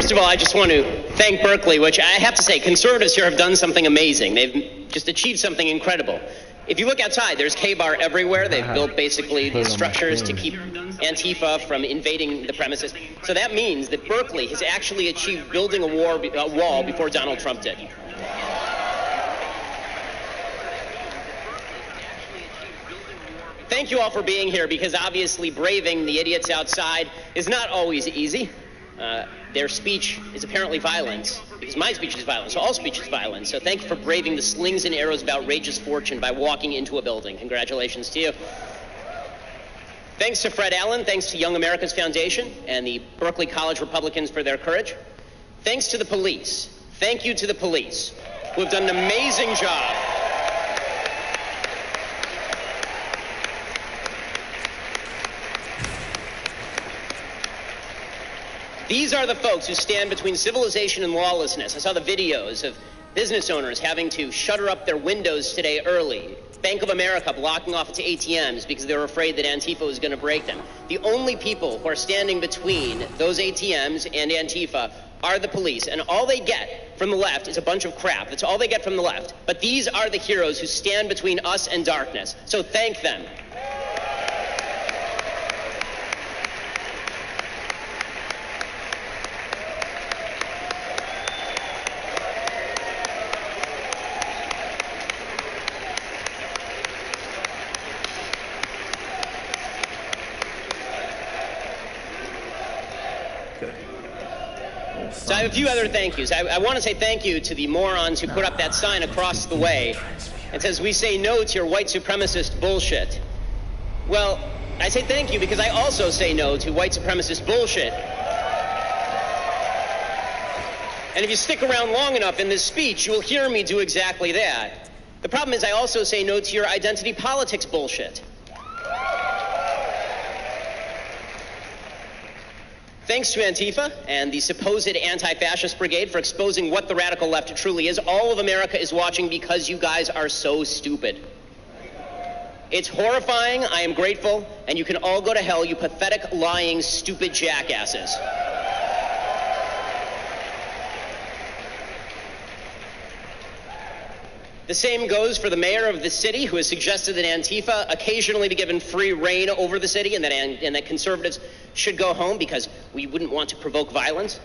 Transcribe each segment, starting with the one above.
first of all, I just want to thank Berkeley, which I have to say, conservatives here have done something amazing. They've just achieved something incredible. If you look outside, there's K-bar everywhere. They've built basically these structures to keep Antifa from invading the premises. So that means that Berkeley has actually achieved building a wall before Donald Trump did. Thank you all for being here, because obviously braving the idiots outside is not always easy. Their speech is apparently violent, because my speech is violent, so all speech is violent. So thank you for braving the slings and arrows of outrageous fortune by walking into a building. Congratulations to you. Thanks to Fred Allen, thanks to Young America's Foundation and the Berkeley College Republicans for their courage. Thanks to the police. Thank you to the police, who have done an amazing job. These are the folks who stand between civilization and lawlessness. I saw the videos of business owners having to shutter up their windows today early. Bank of America blocking off its ATMs because they were afraid that Antifa was going to break them. The only people who are standing between those ATMs and Antifa are the police. And all they get from the left is a bunch of crap. That's all they get from the left. But these are the heroes who stand between us and darkness. So thank them. So I have a few other thank yous. I want to say thank you to the morons who put up that sign across the way. It says, "We say no to your white supremacist bullshit." Well, I say thank you because I also say no to white supremacist bullshit. And if you stick around long enough in this speech, you will hear me do exactly that. The problem is I also say no to your identity politics bullshit. Thanks to Antifa and the supposed anti-fascist brigade for exposing what the radical left truly is. All of America is watching because you guys are so stupid. It's horrifying, I am grateful, and you can all go to hell, you pathetic, lying, stupid jackasses. The same goes for the mayor of the city, who has suggested that Antifa occasionally be given free reign over the city and that conservatives should go home because we wouldn't want to provoke violence.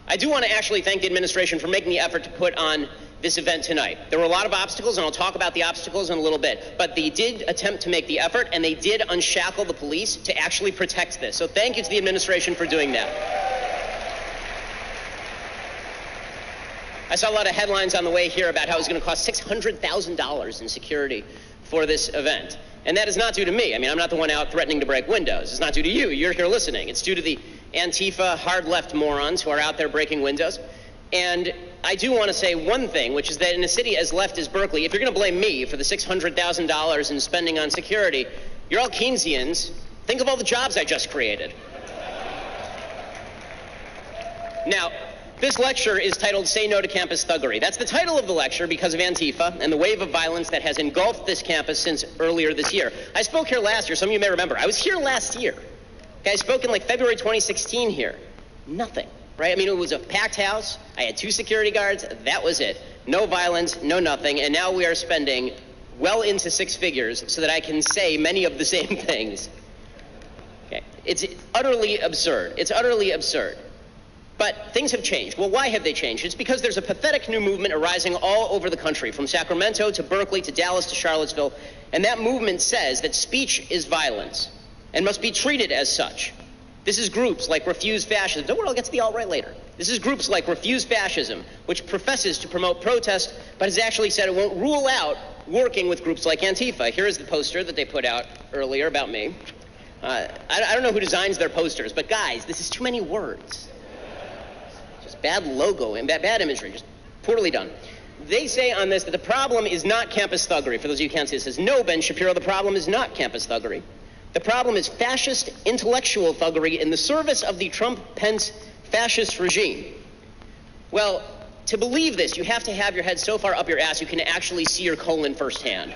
I do want to actually thank the administration for making the effort to put on this event tonight. There were a lot of obstacles, and I'll talk about the obstacles in a little bit, but they did attempt to make the effort, and they did unshackle the police to actually protect this. So thank you to the administration for doing that. I saw a lot of headlines on the way here about how it was going to cost $600,000 in security for this event. And that is not due to me. I mean, I'm not the one out threatening to break windows. It's not due to you. You're here listening. It's due to the Antifa hard left morons who are out there breaking windows. And I do want to say one thing, which is that in a city as left as Berkeley, if you're going to blame me for the $600,000 in spending on security, you're all Keynesians. Think of all the jobs I just created. Now, this lecture is titled Say No to Campus Thuggery. That's the title of the lecture because of Antifa and the wave of violence that has engulfed this campus since earlier this year. I spoke here last year. Some of you may remember. I was here last year. Okay, I spoke in like February 2016 here. Nothing, right? I mean, it was a packed house. I had 2 security guards. That was it. No violence, no nothing. And now we are spending well into 6 figures so that I can say many of the same things. Okay, it's utterly absurd. It's utterly absurd. But things have changed. Well, why have they changed? It's because there's a pathetic new movement arising all over the country, from Sacramento to Berkeley to Dallas to Charlottesville, and that movement says that speech is violence and must be treated as such. This is groups like Refuse Fascism. Don't worry, I'll get to the alt-right later. This is groups like Refuse Fascism, which professes to promote protest, but has actually said it won't rule out working with groups like Antifa. Here is the poster that they put out earlier about me. I don't know who designs their posters, but guys, this is too many words. Bad logo and bad imagery, just poorly done. They say on this that the problem is not campus thuggery. For those of you who can't see, it says, no, Ben Shapiro, the problem is not campus thuggery. The problem is fascist intellectual thuggery in the service of the Trump-Pence fascist regime. Well, to believe this, you have to have your head so far up your ass you can actually see your colon firsthand.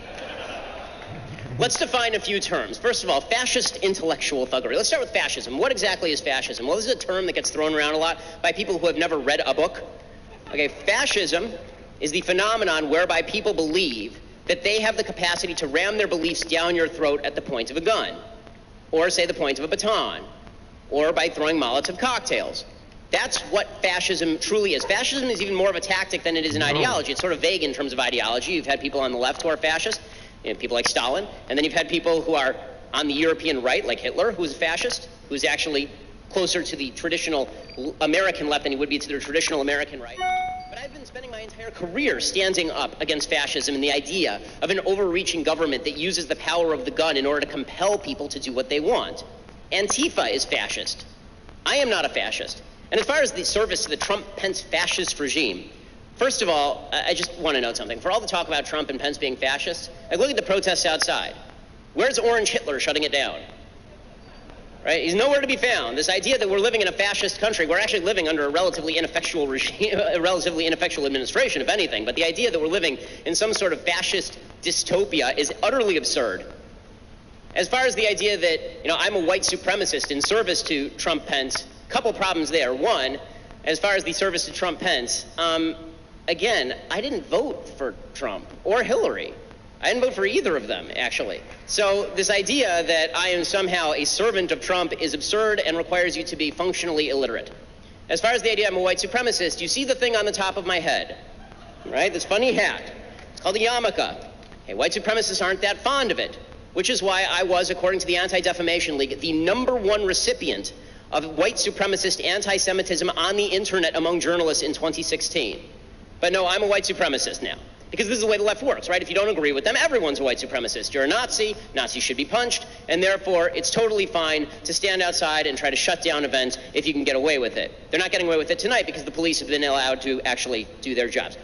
Let's define a few terms. First of all, fascist intellectual thuggery. Let's start with fascism. What exactly is fascism? Well, this is a term that gets thrown around a lot by people who have never read a book. Okay, fascism is the phenomenon whereby people believe that they have the capacity to ram their beliefs down your throat at the point of a gun, or say the point of a baton, or by throwing Molotov cocktails. That's what fascism truly is. Fascism is even more of a tactic than it is an ideology. It's sort of vague in terms of ideology. You've had people on the left who are fascist, people like Stalin, and then you've had people who are on the European right, like Hitler, who is a fascist, who's actually closer to the traditional American left than he would be to the traditional American right. But I've been spending my entire career standing up against fascism and the idea of an overreaching government that uses the power of the gun in order to compel people to do what they want. Antifa is fascist. I am not a fascist. And as far as the service to the Trump-Pence fascist regime, first of all, I just want to note something. For all the talk about Trump and Pence being fascists, look at the protests outside. Where's Orange Hitler shutting it down? Right? He's nowhere to be found. This idea that we're living in a fascist country, we're actually living under a relatively ineffectual regime, a relatively ineffectual administration, if anything. But the idea that we're living in some sort of fascist dystopia is utterly absurd. As far as the idea that, I'm a white supremacist in service to Trump-Pence, couple problems there. One, as far as the service to Trump-Pence, again, I didn't vote for Trump or Hillary. I didn't vote for either of them, actually. So this idea that I am somehow a servant of Trump is absurd and requires you to be functionally illiterate. As far as the idea I'm a white supremacist, you see the thing on the top of my head, right? This funny hat. It's called a yarmulke. Hey, white supremacists aren't that fond of it, which is why I was, according to the Anti-Defamation League, the #1 recipient of white supremacist anti-Semitism on the internet among journalists in 2016. But no, I'm a white supremacist now. Because this is the way the left works, right? If you don't agree with them, everyone's a white supremacist. You're a Nazi, Nazis should be punched, and therefore it's totally fine to stand outside and try to shut down events if you can get away with it. They're not getting away with it tonight because the police have been allowed to actually do their jobs.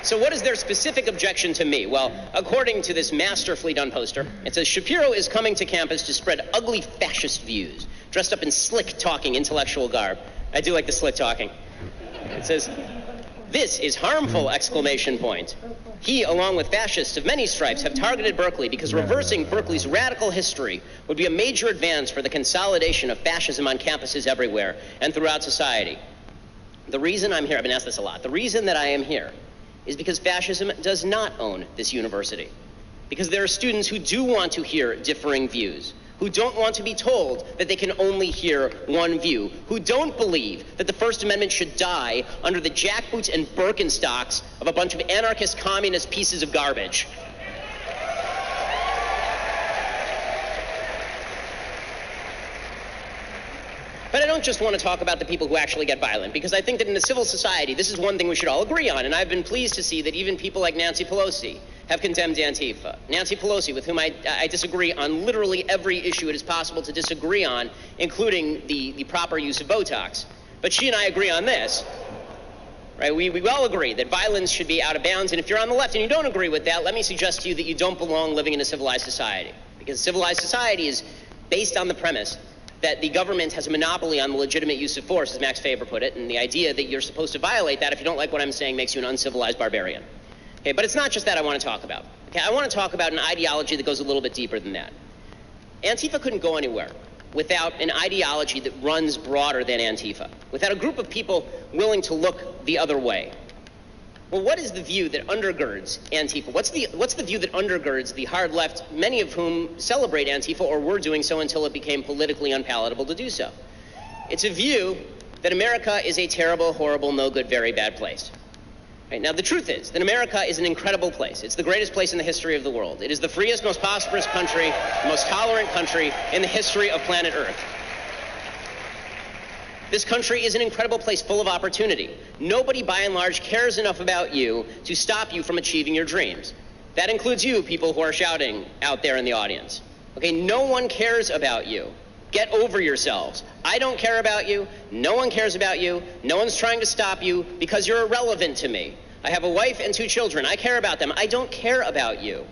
So what is their specific objection to me? Well, according to this masterfully done poster, it says, Shapiro is coming to campus to spread ugly fascist views, dressed up in slick-talking intellectual garb. I do like the slick-talking. It says, this is harmful, exclamation point. He, along with fascists of many stripes, have targeted Berkeley because reversing Berkeley's radical history would be a major advance for the consolidation of fascism on campuses everywhere and throughout society. The reason I'm here, I've been asked this a lot, the reason that I am here is because fascism does not own this university. Because there are students who do want to hear differing views, who don't want to be told that they can only hear one view, who don't believe that the First Amendment should die under the jackboots and Birkenstocks of a bunch of anarchist communist pieces of garbage. But I don't just want to talk about the people who actually get violent, because I think that in a civil society, this is one thing we should all agree on, and I've been pleased to see that even people like Nancy Pelosi have condemned Antifa. Nancy Pelosi, with whom I disagree on literally every issue it is possible to disagree on, including the proper use of Botox. But she and I agree on this. Right? We all agree that violence should be out of bounds, and if you're on the left and you don't agree with that, let me suggest to you that you don't belong living in a civilized society. Because civilized society is based on the premise that the government has a monopoly on the legitimate use of force, as Max Faber put it, and the idea that you're supposed to violate that if you don't like what I'm saying makes you an uncivilized barbarian. Okay, but it's not just that I want to talk about. Okay, I want to talk about an ideology that goes a little bit deeper than that. Antifa couldn't go anywhere without an ideology that runs broader than Antifa, without a group of people willing to look the other way. Well, what is the view that undergirds Antifa? What's the view that undergirds the hard left, many of whom celebrate Antifa or were doing so until it became politically unpalatable to do so? It's a view that America is a terrible, horrible, no good, very bad place. Right? Now, the truth is that America is an incredible place. It's the greatest place in the history of the world. It is the freest, most prosperous country, the most tolerant country in the history of planet Earth. This country is an incredible place full of opportunity. Nobody, by and large, cares enough about you to stop you from achieving your dreams. That includes you, people who are shouting out there in the audience. Okay, no one cares about you. Get over yourselves. I don't care about you. No one cares about you. No one's trying to stop you because you're irrelevant to me. I have a wife and 2 children. I care about them. I don't care about you.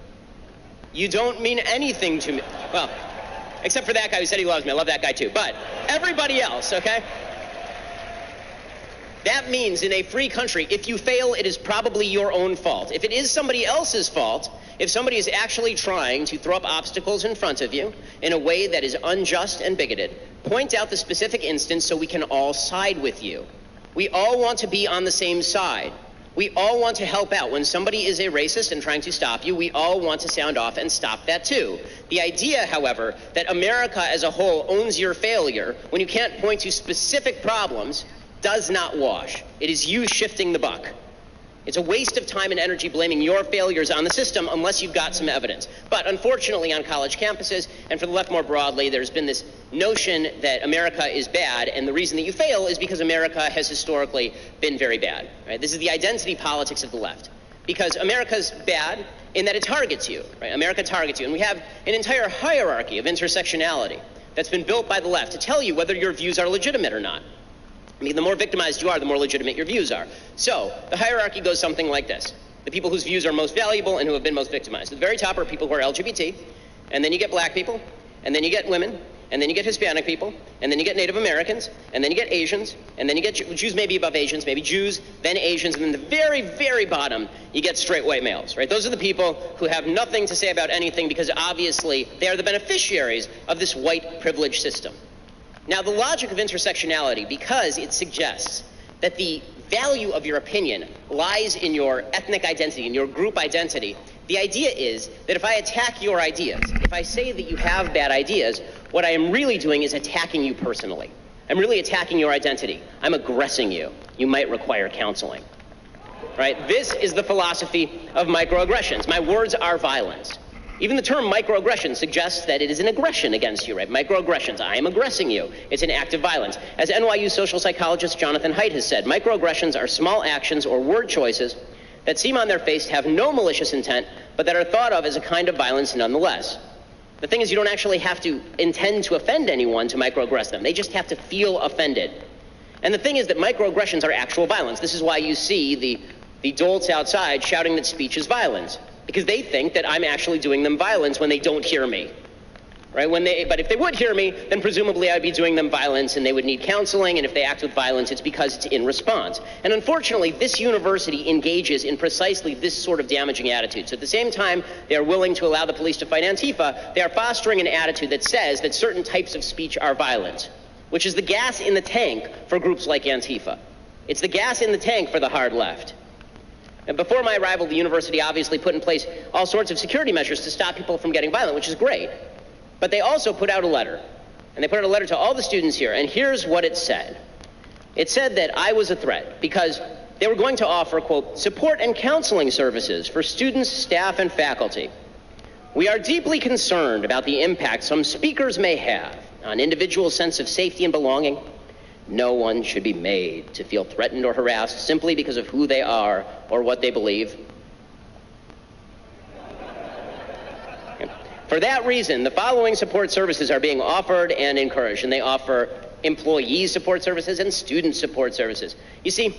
You don't mean anything to me. Well, except for that guy who said he loves me. I love that guy too. But everybody else, okay? That means in a free country, if you fail, it is probably your own fault. If it is somebody else's fault, if somebody is actually trying to throw up obstacles in front of you in a way that is unjust and bigoted, point out the specific instance so we can all side with you. We all want to be on the same side. We all want to help out. When somebody is a racist and trying to stop you, we all want to sound off and stop that too. The idea, however, that America as a whole owns your failure when you can't point to specific problems does not wash. It is you shifting the buck. It's a waste of time and energy blaming your failures on the system unless you've got some evidence. But unfortunately on college campuses and for the left more broadly, there's been this notion that America is bad, and the reason that you fail is because America has historically been very bad. Right? This is the identity politics of the left. Because America's bad in that it targets you. Right? America targets you. And we have an entire hierarchy of intersectionality that's been built by the left to tell you whether your views are legitimate or not. I mean, the more victimized you are, the more legitimate your views are. So the hierarchy goes something like this. The people whose views are most valuable and who have been most victimized. At the very top are people who are LGBT, and then you get black people, and then you get women, and then you get Hispanic people, and then you get Native Americans, and then you get Asians, and then you get Jews maybe above Asians, maybe Jews, then Asians, and then the very, very bottom, you get straight white males, right? Those are the people who have nothing to say about anything because obviously they are the beneficiaries of this white privilege system. Now, the logic of intersectionality, because it suggests that the value of your opinion lies in your ethnic identity, in your group identity, the idea is that if I attack your ideas, if I say that you have bad ideas, what I am really doing is attacking you personally. I'm really attacking your identity. I'm aggressing you. You might require counseling. Right? This is the philosophy of microaggressions. My words are violence. Even the term microaggression suggests that it is an aggression against you, right? Microaggressions, I am aggressing you. It's an act of violence. As NYU social psychologist Jonathan Haidt has said, microaggressions are small actions or word choices that seem on their face to have no malicious intent, but that are thought of as a kind of violence nonetheless. The thing is, you don't actually have to intend to offend anyone to microaggress them. They just have to feel offended. And the thing is that microaggressions are actual violence. This is why you see the dolts outside shouting that speech is violence. Because they think that I'm actually doing them violence when they don't hear me, right? But if they would hear me, then presumably I'd be doing them violence and they would need counseling, and if they act with violence, it's because it's in response. And unfortunately, this university engages in precisely this sort of damaging attitude. So at the same time they are willing to allow the police to fight Antifa, they are fostering an attitude that says that certain types of speech are violent, which is the gas in the tank for groups like Antifa. It's the gas in the tank for the hard left. And before my arrival, the university obviously put in place all sorts of security measures to stop people from getting violent, which is great. But they also put out a letter. And they put out a letter to all the students here. And here's what it said. It said that I was a threat because they were going to offer, quote, support and counseling services for students, staff, and faculty. We are deeply concerned about the impact some speakers may have on individuals' sense of safety and belonging. No one should be made to feel threatened or harassed simply because of who they are or what they believe. For that reason, the following support services are being offered and encouraged, and they offer employee support services and student support services. You see,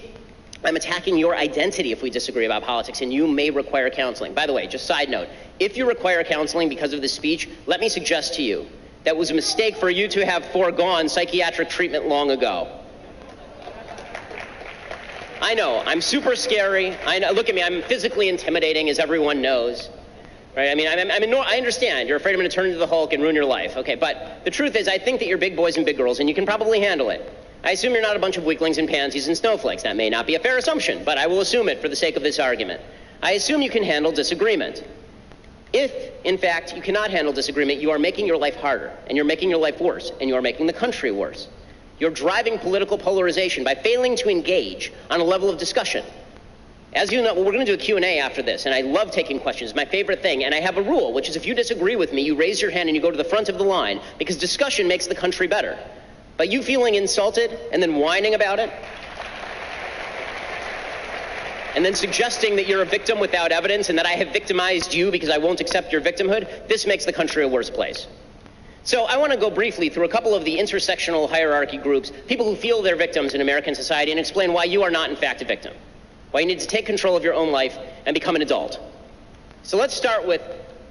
I'm attacking your identity if we disagree about politics, and you may require counseling. By the way, just side note, if you require counseling because of this speech, let me suggest to you that was a mistake for you to have foregone psychiatric treatment long ago. I know, I'm super scary. I know, look at me, I'm physically intimidating, as everyone knows. Right? I mean, I understand. You're afraid I'm going to turn into the Hulk and ruin your life. Okay, but the truth is, I think that you're big boys and big girls, and you can probably handle it. I assume you're not a bunch of weaklings and pansies and snowflakes. That may not be a fair assumption, but I will assume it for the sake of this argument. I assume you can handle disagreement. If, in fact, you cannot handle disagreement, you are making your life harder, and you're making your life worse, and you are making the country worse. You're driving political polarization by failing to engage on a level of discussion. As you know, we're going to do a Q&A after this, and I love taking questions. It's my favorite thing, and I have a rule, which is if you disagree with me, you raise your hand and you go to the front of the line, because discussion makes the country better. But you feeling insulted and then whining about it, and then suggesting that you're a victim without evidence and that I have victimized you because I won't accept your victimhood, this makes the country a worse place. So I want to go briefly through a couple of the intersectional hierarchy groups, people who feel they're victims in American society, and explain why you are not, in fact, a victim. Why you need to take control of your own life and become an adult. So let's start with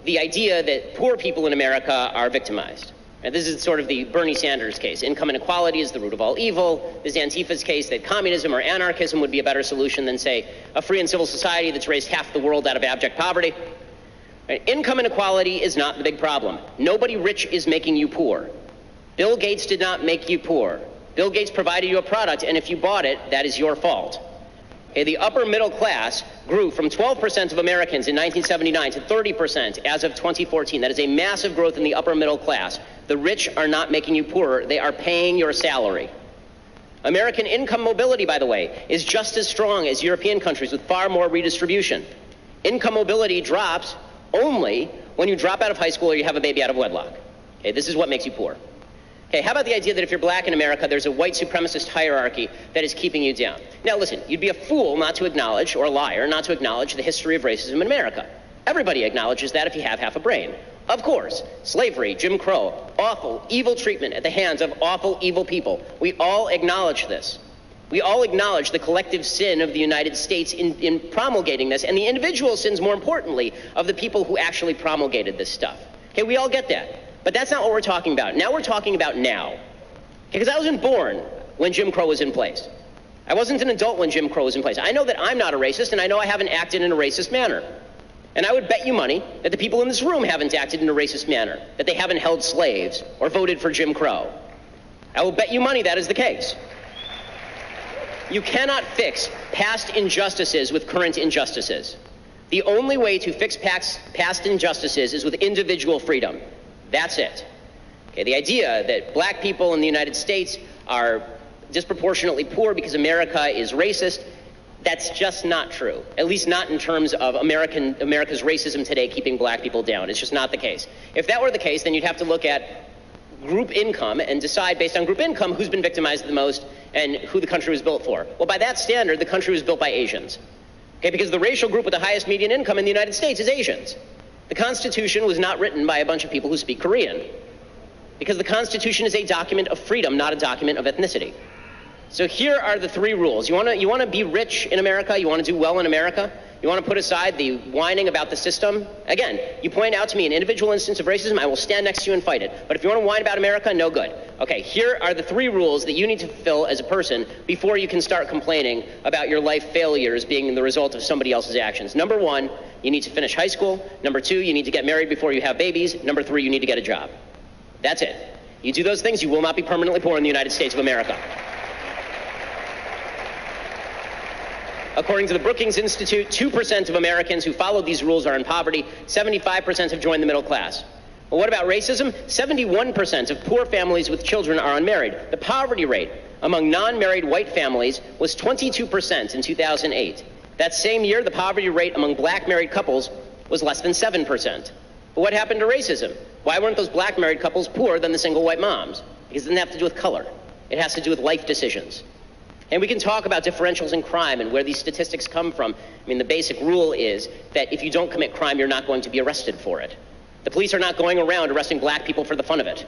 the idea that poor people in America are victimized. And this is sort of the Bernie Sanders case. Income inequality is the root of all evil. This is Antifa's case that communism or anarchism would be a better solution than, say, a free and civil society that's raised half the world out of abject poverty. Income inequality is not the big problem. Nobody rich is making you poor. Bill Gates did not make you poor. Bill Gates provided you a product, and if you bought it, that is your fault. Okay, the upper middle class grew from 12% of Americans in 1979 to 30% as of 2014. That is a massive growth in the upper middle class. The rich are not making you poorer. They are paying your salary. American income mobility, by the way, is just as strong as European countries with far more redistribution. Income mobility drops only when you drop out of high school or you have a baby out of wedlock. Okay, this is what makes you poor. Okay, how about the idea that if you're black in America, there's a white supremacist hierarchy that is keeping you down? Now, listen, you'd be a fool not to acknowledge, or a liar, not to acknowledge the history of racism in America. Everybody acknowledges that if you have half a brain. Of course, slavery, Jim Crow, awful, evil treatment at the hands of awful, evil people. We all acknowledge this. We all acknowledge the collective sin of the United States in promulgating this, and the individual sins, more importantly, of the people who actually promulgated this stuff. Okay, we all get that. But that's not what we're talking about. Now we're talking about now. Because I wasn't born when Jim Crow was in place. I wasn't an adult when Jim Crow was in place. I know that I'm not a racist, and I know I haven't acted in a racist manner. And I would bet you money that the people in this room haven't acted in a racist manner, that they haven't held slaves or voted for Jim Crow. I will bet you money that is the case. You cannot fix past injustices with current injustices. The only way to fix past injustices is with individual freedom. That's it. Okay, the idea that black people in the United States are disproportionately poor because America is racist, that's just not true. At least not in terms of America's racism today keeping black people down. It's just not the case. If that were the case, then you'd have to look at group income and decide based on group income who's been victimized the most and who the country was built for. Well, by that standard, the country was built by Asians. Okay, because the racial group with the highest median income in the United States is Asians. The Constitution was not written by a bunch of people who speak Korean, because the Constitution is a document of freedom, not a document of ethnicity. So here are the three rules. You want to be rich in America? You want to do well in America? You want to put aside the whining about the system? Again, you point out to me an individual instance of racism, I will stand next to you and fight it. But if you want to whine about America, no good. Okay, here are the three rules that you need to fulfill as a person before you can start complaining about your life failures being the result of somebody else's actions. Number one, you need to finish high school. Number two, you need to get married before you have babies. Number three, you need to get a job. That's it. You do those things, you will not be permanently poor in the United States of America. According to the Brookings Institute, 2% of Americans who follow these rules are in poverty. 75% have joined the middle class. Well, what about racism? 71% of poor families with children are unmarried. The poverty rate among non-married white families was 22% in 2008. That same year, the poverty rate among black married couples was less than 7%. But what happened to racism? Why weren't those black married couples poorer than the single white moms? Because it doesn't have to do with color. It has to do with life decisions. And we can talk about differentials in crime and where these statistics come from. I mean, the basic rule is that if you don't commit crime, you're not going to be arrested for it. The police are not going around arresting black people for the fun of it.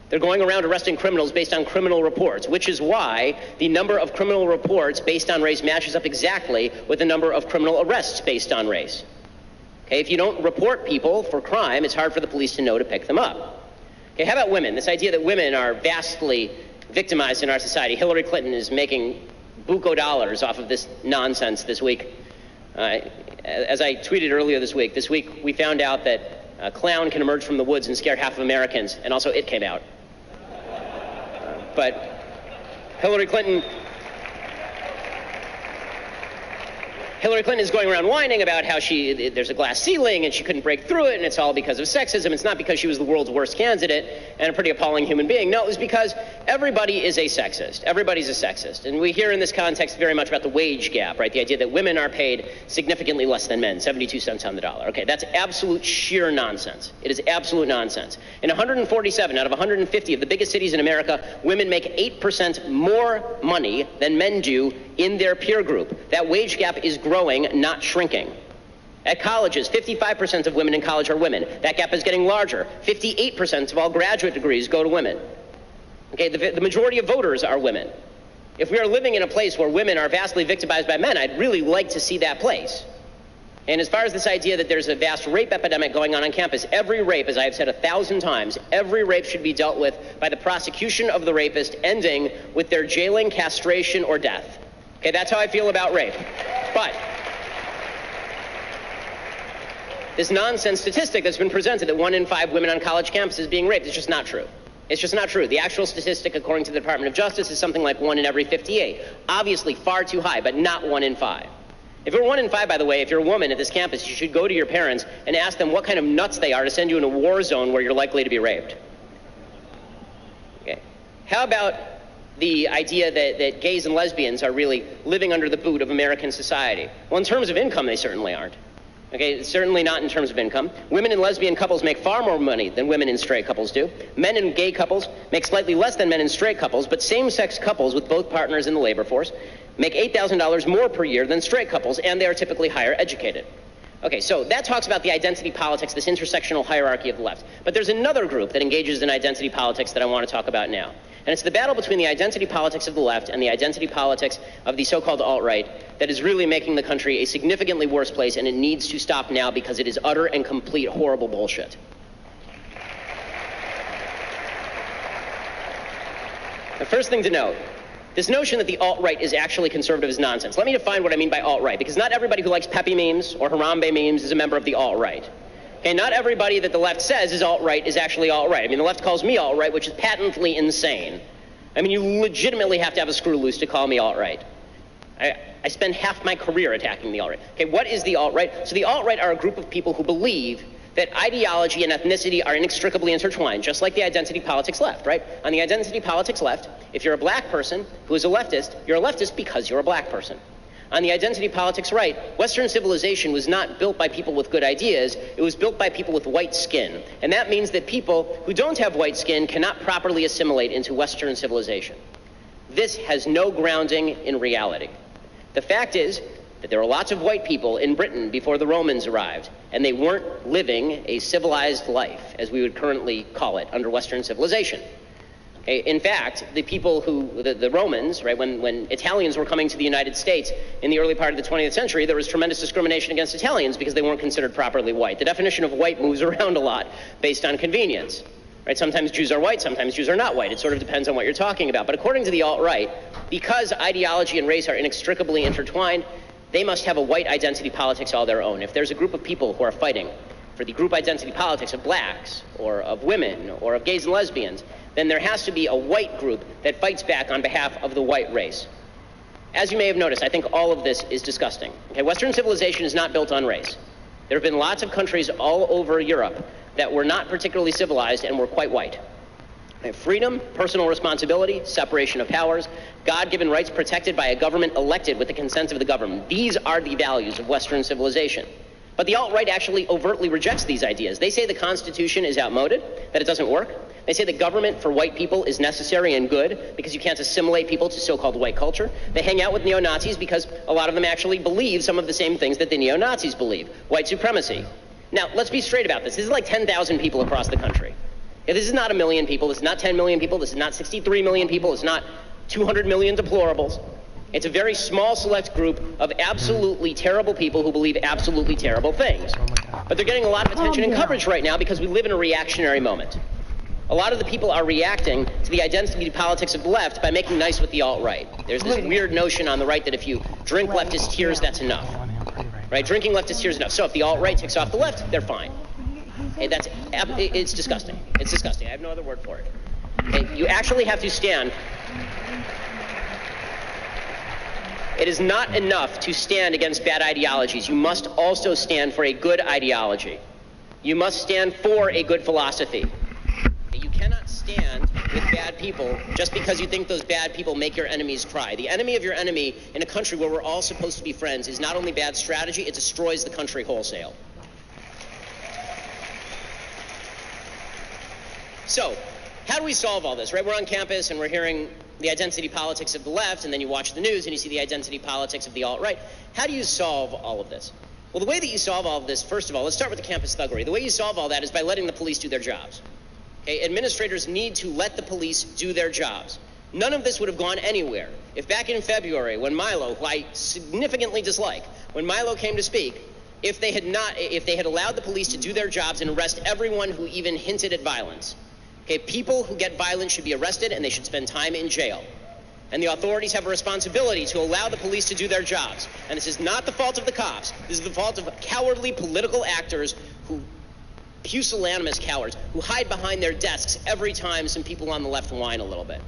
They're going around arresting criminals based on criminal reports, which is why the number of criminal reports based on race matches up exactly with the number of criminal arrests based on race. Okay, if you don't report people for crime, it's hard for the police to know to pick them up. Okay, how about women? This idea that women are vastly victimized in our society. Hillary Clinton is making buco dollars off of this nonsense this week. As I tweeted earlier this week we found out that a clown can emerge from the woods and scare half of Americans, and also It came out. But Hillary Clinton is going around whining about how there's a glass ceiling and she couldn't break through it, and it's all because of sexism. It's not because she was the world's worst candidate and a pretty appalling human being. No, it was because everybody is a sexist. Everybody's a sexist. And we hear in this context very much about the wage gap, right? The idea that women are paid significantly less than men, 72 cents on the dollar. Okay, that's absolute sheer nonsense. It is absolute nonsense. In 147 out of 150 of the biggest cities in America, women make 8% more money than men do in their peer group. That wage gap is growing, not shrinking. At colleges, 55% of women in college are women. That gap is getting larger. 58% of all graduate degrees go to women. Okay, the majority of voters are women. If we are living in a place where women are vastly victimized by men, I'd really like to see that place. And as far as this idea that there's a vast rape epidemic going on campus, every rape, as I have said 1,000 times, every rape should be dealt with by the prosecution of the rapist, ending with their jailing, castration, or death. Okay, that's how I feel about rape. But this nonsense statistic that's been presented that 1 in 5 women on college campuses is being raped is just not true. It's just not true. The actual statistic, according to the Department of Justice, is something like 1 in every 58. Obviously far too high, but not 1 in 5. If you're 1 in 5, by the way, if you're a woman at this campus, you should go to your parents and ask them what kind of nuts they are to send you in a war zone where you're likely to be raped. Okay. How about the idea that gays and lesbians are really living under the boot of American society? Well, in terms of income, they certainly aren't. Okay, certainly not in terms of income. Women and lesbian couples make far more money than women and straight couples do. Men and gay couples make slightly less than men and straight couples, but same-sex couples with both partners in the labor force make $8,000 more per year than straight couples, and they are typically higher educated. Okay, so that talks about the identity politics, this intersectional hierarchy of the left. But there's another group that engages in identity politics that I want to talk about now. And it's the battle between the identity politics of the left and the identity politics of the so-called alt-right that is really making the country a significantly worse place, and it needs to stop now because it is utter and complete horrible bullshit. The first thing to note, this notion that the alt-right is actually conservative is nonsense. Let me define what I mean by alt-right, because not everybody who likes Pepe memes or Harambe memes is a member of the alt-right. Okay, not everybody that the left says is alt-right is actually alt-right. I mean, the left calls me alt-right, which is patently insane. I mean, you legitimately have to have a screw loose to call me alt-right. I spend half my career attacking the alt-right. Okay, what is the alt-right? So the alt-right are a group of people who believe that ideology and ethnicity are inextricably intertwined, just like the identity politics left, right? On the identity politics left, if you're a black person who is a leftist, you're a leftist because you're a black person. On the identity politics right, Western civilization was not built by people with good ideas, it was built by people with white skin. And that means that people who don't have white skin cannot properly assimilate into Western civilization. This has no grounding in reality. The fact is that there were lots of white people in Britain before the Romans arrived, and they weren't living a civilized life, as we would currently call it, under Western civilization. In fact, the people who, the Romans, right, when Italians were coming to the United States in the early part of the 20th century, there was tremendous discrimination against Italians because they weren't considered properly white. The definition of white moves around a lot based on convenience. Right? Sometimes Jews are white, sometimes Jews are not white. It sort of depends on what you're talking about. But according to the alt-right, because ideology and race are inextricably intertwined, they must have a white identity politics all their own. If there's a group of people who are fighting for the group identity politics of blacks or of women or of gays and lesbians, then there has to be a white group that fights back on behalf of the white race. As you may have noticed, I think all of this is disgusting. Okay, Western civilization is not built on race. There have been lots of countries all over Europe that were not particularly civilized and were quite white. Freedom, personal responsibility, separation of powers, God-given rights protected by a government elected with the consent of the government. These are the values of Western civilization. But the alt-right actually overtly rejects these ideas. They say the Constitution is outmoded, that it doesn't work. They say the government for white people is necessary and good because you can't assimilate people to so-called white culture. They hang out with neo-Nazis because a lot of them actually believe some of the same things that the neo-Nazis believe. White supremacy. Now, let's be straight about this. This is like 10,000 people across the country. This is not 1 million people. This is not 10 million people. This is not 63 million people. It's not 200 million deplorables. It's a very small select group of absolutely terrible people who believe absolutely terrible things. But they're getting a lot of attention and coverage right now because we live in a reactionary moment. A lot of the people are reacting to the identity politics of the left by making nice with the alt-right. There's this weird notion on the right that if you drink leftist tears, that's enough. Right? Drinking leftist tears is enough. So if the alt-right ticks off the left, they're fine. It's disgusting. It's disgusting. I have no other word for it. Okay? You actually have to stand. It is not enough to stand against bad ideologies. You must also stand for a good ideology. You must stand for a good philosophy. You cannot stand with bad people just because you think those bad people make your enemies cry. The enemy of your enemy in a country where we're all supposed to be friends is not only bad strategy, it destroys the country wholesale. So, how do we solve all this, right? We're on campus and we're hearing the identity politics of the left, and then you watch the news and you see the identity politics of the alt-right. How do you solve all of this? Well, the way that you solve all of this, first of all, let's start with the campus thuggery. The way you solve all that is by letting the police do their jobs. Okay? Administrators need to let the police do their jobs. None of this would have gone anywhere if back in February when Milo, who I significantly dislike, when Milo came to speak, if they had allowed the police to do their jobs and arrest everyone who even hinted at violence. Okay, people who get violent should be arrested and they should spend time in jail. And the authorities have a responsibility to allow the police to do their jobs. And this is not the fault of the cops. This is the fault of cowardly political actors who, pusillanimous cowards, who hide behind their desks every time some people on the left whine a little bit.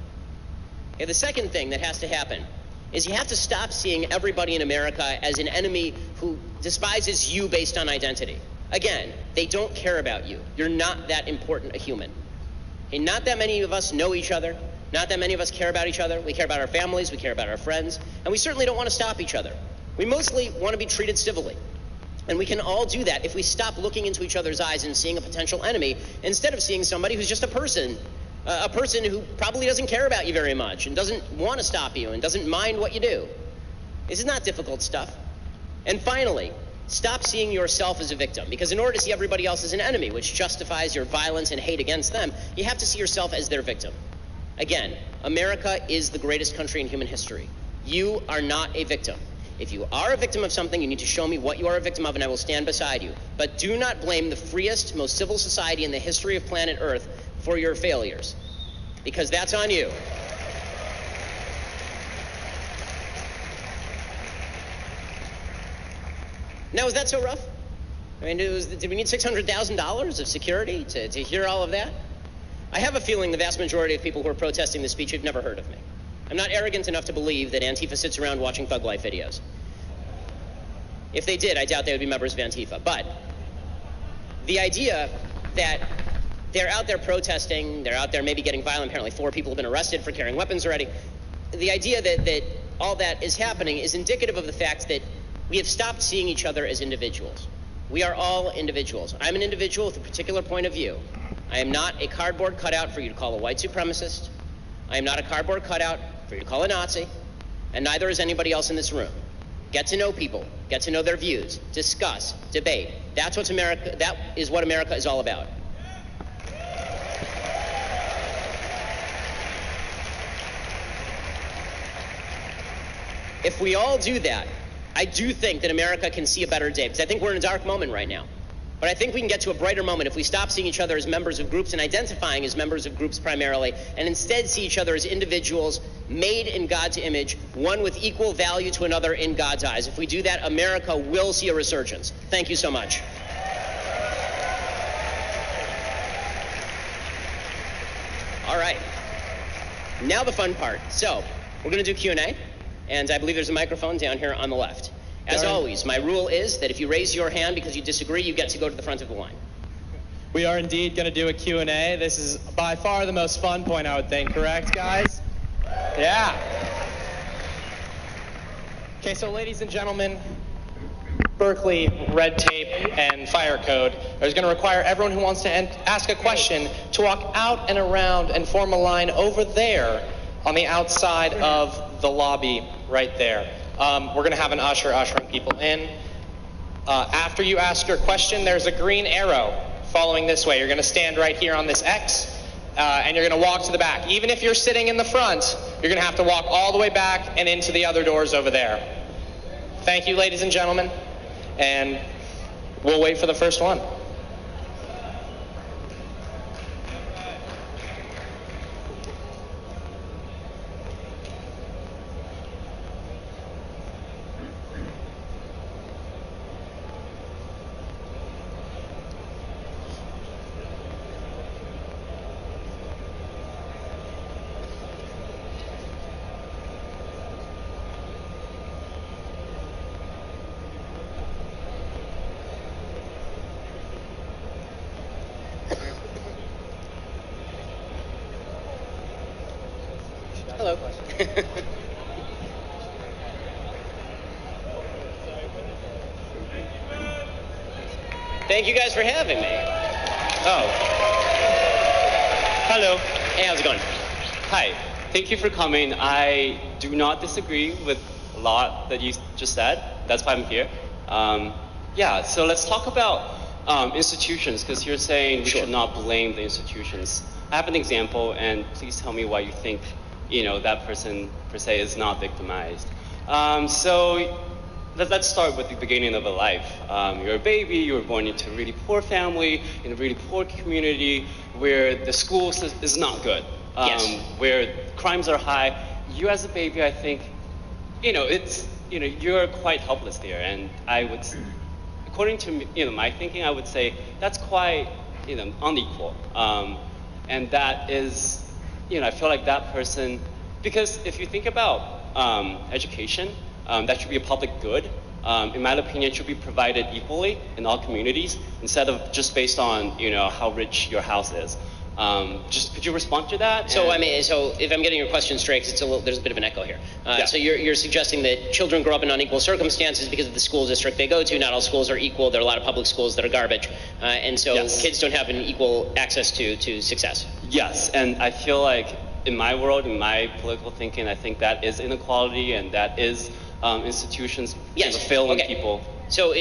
Okay, the second thing that has to happen is you have to stop seeing everybody in America as an enemy who despises you based on identity. Again, they don't care about you. You're not that important a human. Okay, not that many of us know each other. Not that many of us care about each other. We care about our families. We care about our friends. And we certainly don't want to stop each other. We mostly want to be treated civilly. And we can all do that if we stop looking into each other's eyes and seeing a potential enemy instead of seeing somebody who's just a person who probably doesn't care about you very much and doesn't want to stop you and doesn't mind what you do. This is not difficult stuff. And finally, stop seeing yourself as a victim, because in order to see everybody else as an enemy, which justifies your violence and hate against them, you have to see yourself as their victim. Again, America is the greatest country in human history. You are not a victim. If you are a victim of something, you need to show me what you are a victim of, and I will stand beside you. But do not blame the freest, most civil society in the history of planet Earth for your failures, because that's on you. Now, is that so rough? I mean, did we need $600,000 of security to hear all of that? I have a feeling the vast majority of people who are protesting this speech have never heard of me. I'm not arrogant enough to believe that Antifa sits around watching Thug Life videos. If they did, I doubt they would be members of Antifa. But the idea that they're out there protesting, they're out there maybe getting violent, apparently 4 people have been arrested for carrying weapons already. The idea that all that is happening is indicative of the fact that we have stopped seeing each other as individuals. We are all individuals. I'm an individual with a particular point of view. I am not a cardboard cutout for you to call a white supremacist. I am not a cardboard cutout for you to call a Nazi, and neither is anybody else in this room. Get to know people, get to know their views, discuss, debate. That is what America is all about. If we all do that, I do think that America can see a better day, because I think we're in a dark moment right now. But I think we can get to a brighter moment if we stop seeing each other as members of groups and identifying as members of groups primarily, and instead see each other as individuals made in God's image, one with equal value to another in God's eyes. If we do that, America will see a resurgence. Thank you so much. All right. Now the fun part. So we're going to do Q&A, and I believe there's a microphone down here on the left. As always, my rule is that if you raise your hand because you disagree, you get to go to the front of the line. We are indeed going to do a Q&A. This is by far the most fun point, I would think. Correct, guys? Yeah. Okay, so ladies and gentlemen, Berkeley red tape and fire code is going to require everyone who wants to ask a question to walk out and around and form a line over there on the outside of the lobby right there. We're going to have an usher ushering people in. After you ask your question, there's a green arrow following this way. You're going to stand right here on this X, and you're going to walk to the back. Even if you're sitting in the front, you're going to have to walk all the way back and into the other doors over there. Thank you, ladies and gentlemen, and we'll wait for the first one. Hello. Thank you guys for having me. Oh. Hello. Hey, how's it going? Hi. Thank you for coming. I do not disagree with a lot that you just said. That's why I'm here. Yeah, so let's talk about institutions, because you're saying we should not blame the institutions. I have an example, and please tell me why you think that person per se is not victimized. So let's start with the beginning of a life. You're a baby, you were born into a really poor family, in a really poor community, where the school is not good, Yes. where crimes are high. You as a baby, I think, you're quite helpless there. And I would, according to my thinking, I would say that's quite unequal. And that is, I feel like that person, because if you think about education, that should be a public good. In my opinion, it should be provided equally in all communities instead of just based on how rich your house is. Just could you respond to that? So if I'm getting your question straight, 'cause there's a bit of an echo here. Yeah. So you're suggesting that children grow up in unequal circumstances because of the school district they go to. Not all schools are equal. There are a lot of public schools that are garbage, and so Yes. kids don't have an equal access to success. Yes, and I feel like in my world, in my political thinking, I think that is inequality, and that is institutions failing okay. people. So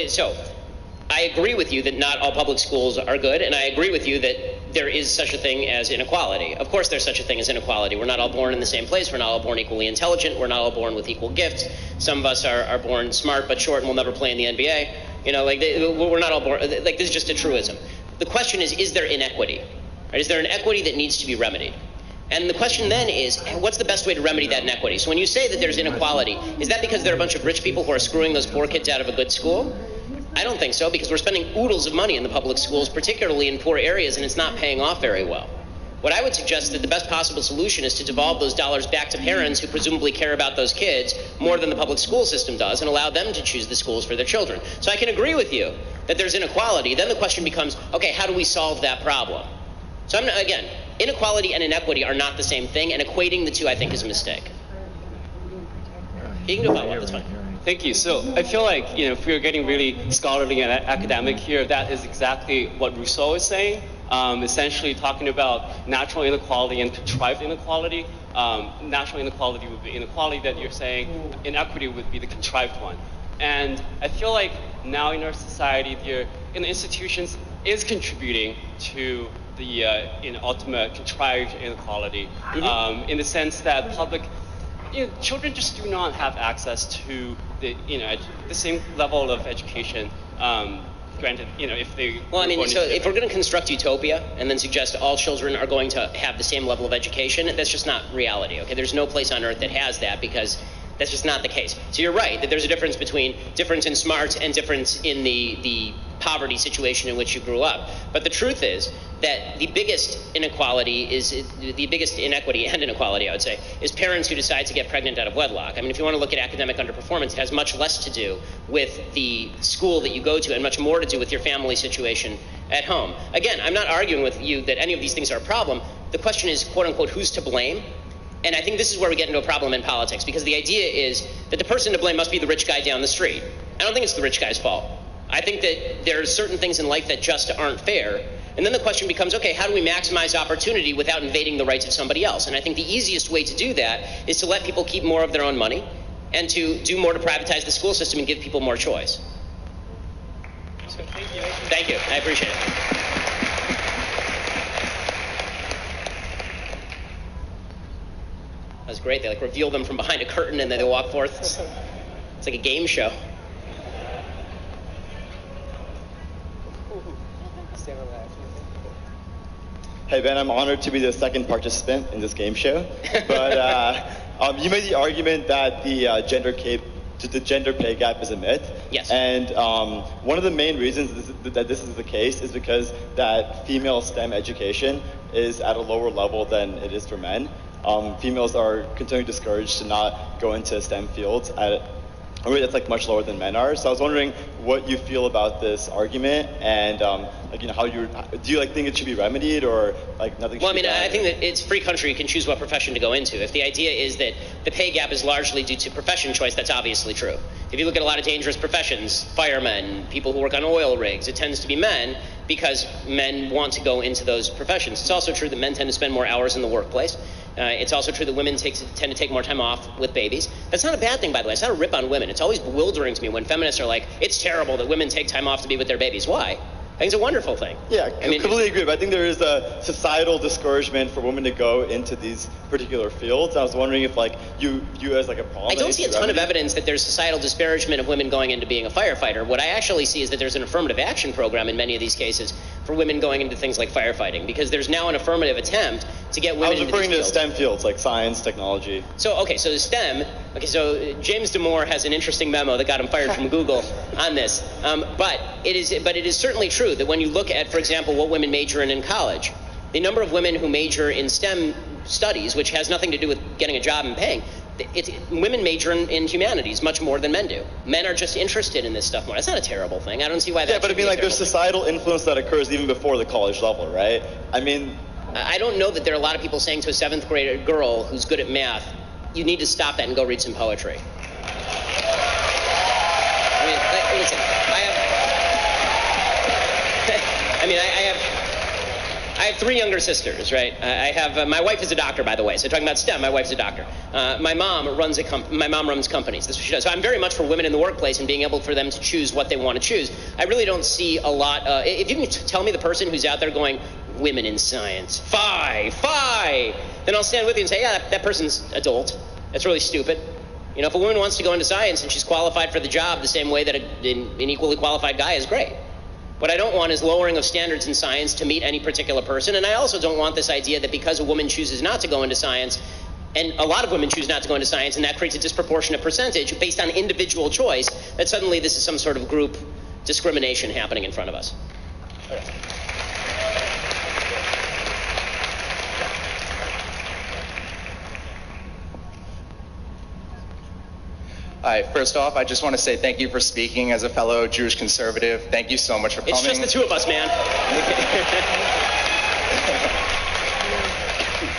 I agree with you that not all public schools are good, and I agree with you that there is such a thing as inequality. Of course there's such a thing as inequality. We're not all born in the same place. We're not all born equally intelligent. We're not all born with equal gifts. Some of us are born smart but short and will never play in the NBA. We're not all born, this is just a truism. The question is there inequity? Right? Is there an equity that needs to be remedied? And the question then is, what's the best way to remedy that inequity? So when you say that there's inequality, is that because there are a bunch of rich people who are screwing those poor kids out of a good school? I don't think so, because we're spending oodles of money in the public schools, particularly in poor areas, and it's not paying off very well. What I would suggest that the best possible solution is to devolve those dollars back to parents who presumably care about those kids more than the public school system does, and allow them to choose the schools for their children. So I can agree with you that there's inequality. Then the question becomes, okay, how do we solve that problem? So again, inequality and inequity are not the same thing, and equating the two, I think, is a mistake. You can go follow up, that's fine. Thank you. So I feel like, if we're getting really scholarly and academic here, that is exactly what Rousseau is saying, essentially talking about natural inequality and contrived inequality. Natural inequality would be inequality that you're saying, inequity would be the contrived one. And I feel like now in our society, the institutions is contributing to the ultimate contrived inequality, in the sense that children just do not have access to the same level of education. Granted, if they if we're going to construct utopia and then suggest all children are going to have the same level of education, that's just not reality. Okay, there's no place on earth that has that, because that's just not the case. So you're right that there's a difference between difference in smarts and difference in the poverty situation in which you grew up. But the truth is that the biggest inequality and inequality, I would say, is parents who decide to get pregnant out of wedlock. I mean, if you want to look at academic underperformance, it has much less to do with the school that you go to and much more to do with your family situation at home. Again, I'm not arguing with you that any of these things are a problem. The question is, quote unquote, who's to blame? And I think this is where we get into a problem in politics, because the idea is that the person to blame must be the rich guy down the street. I don't think it's the rich guy's fault. I think that there are certain things in life that just aren't fair. And then the question becomes, okay, how do we maximize opportunity without invading the rights of somebody else? And I think the easiest way to do that is to let people keep more of their own money and to do more to privatize the school system and give people more choice. So thank you. Thank you. I appreciate it. That was great. They reveal them from behind a curtain and then they walk forth. It's like a game show. Hey Ben, I'm honored to be the second participant in this game show. But you made the argument that the gender pay gap is a myth. Yes. And one of the main reasons that this is the case is because that female STEM education is at a lower level than it is for men. Females are continually discouraged to not go into STEM fields at a rate that's much lower than men are. So I was wondering what you feel about this argument, and how do you think it should be remedied, or nothing? Well, I think that it's free country. You can choose what profession to go into. If the idea is that the pay gap is largely due to profession choice, that's obviously true. If you look at a lot of dangerous professions, firemen, people who work on oil rigs, it tends to be men because men want to go into those professions. It's also true that men tend to spend more hours in the workplace. It's also true that women tend to take more time off with babies. That's not a bad thing, by the way. It's not a rip on women. It's always bewildering to me when feminists are like, it's terrible that women take time off to be with their babies. Why? I think it's a wonderful thing. Yeah, I completely agree. But I think there is a societal discouragement for women to go into these particular fields. I was wondering if like you as like a problem. I don't see a ton of evidence that there's societal disparagement of women going into being a firefighter. What I actually see is that there's an affirmative action program in many of these cases for women going into things like firefighting, because there's now an affirmative attempt to get women into these fields. I was referring to STEM fields like science, technology. So the STEM. Okay, so James Damore has an interesting memo that got him fired from Google on this. But it is certainly true that when you look at, for example, what women major in college, the number of women who major in STEM studies, which has nothing to do with getting a job and paying, women major in humanities much more than men do. Men are just interested in this stuff more. That's not a terrible thing. I don't see why that. Yeah, but I mean, like, there's societal influence that occurs even before the college level, right? I mean, I don't know that there are a lot of people saying to a 7th grade girl who's good at math, you need to stop that and go read some poetry. I mean, listen, I have 3 younger sisters, right? I have my wife is a doctor, by the way. So talking about STEM, my wife's a doctor. My mom runs companies. That's what she does. So I'm very much for women in the workplace and being able for them to choose what they want to choose. I really don't see a lot. If you can tell me the person who's out there going, women in science, fi, then I'll stand with you and say, yeah, that person's adult. That's really stupid. You know, if a woman wants to go into science and she's qualified for the job the same way that an equally qualified guy is, great. What I don't want is lowering of standards in science to meet any particular person, and I also don't want this idea that because a woman chooses not to go into science, and a lot of women choose not to go into science, and that creates a disproportionate percentage based on individual choice, that suddenly this is some sort of group discrimination happening in front of us. Hi, first off, I just want to say thank you for speaking as a fellow Jewish conservative. Thank you so much for coming. It's just the 2 of us, man.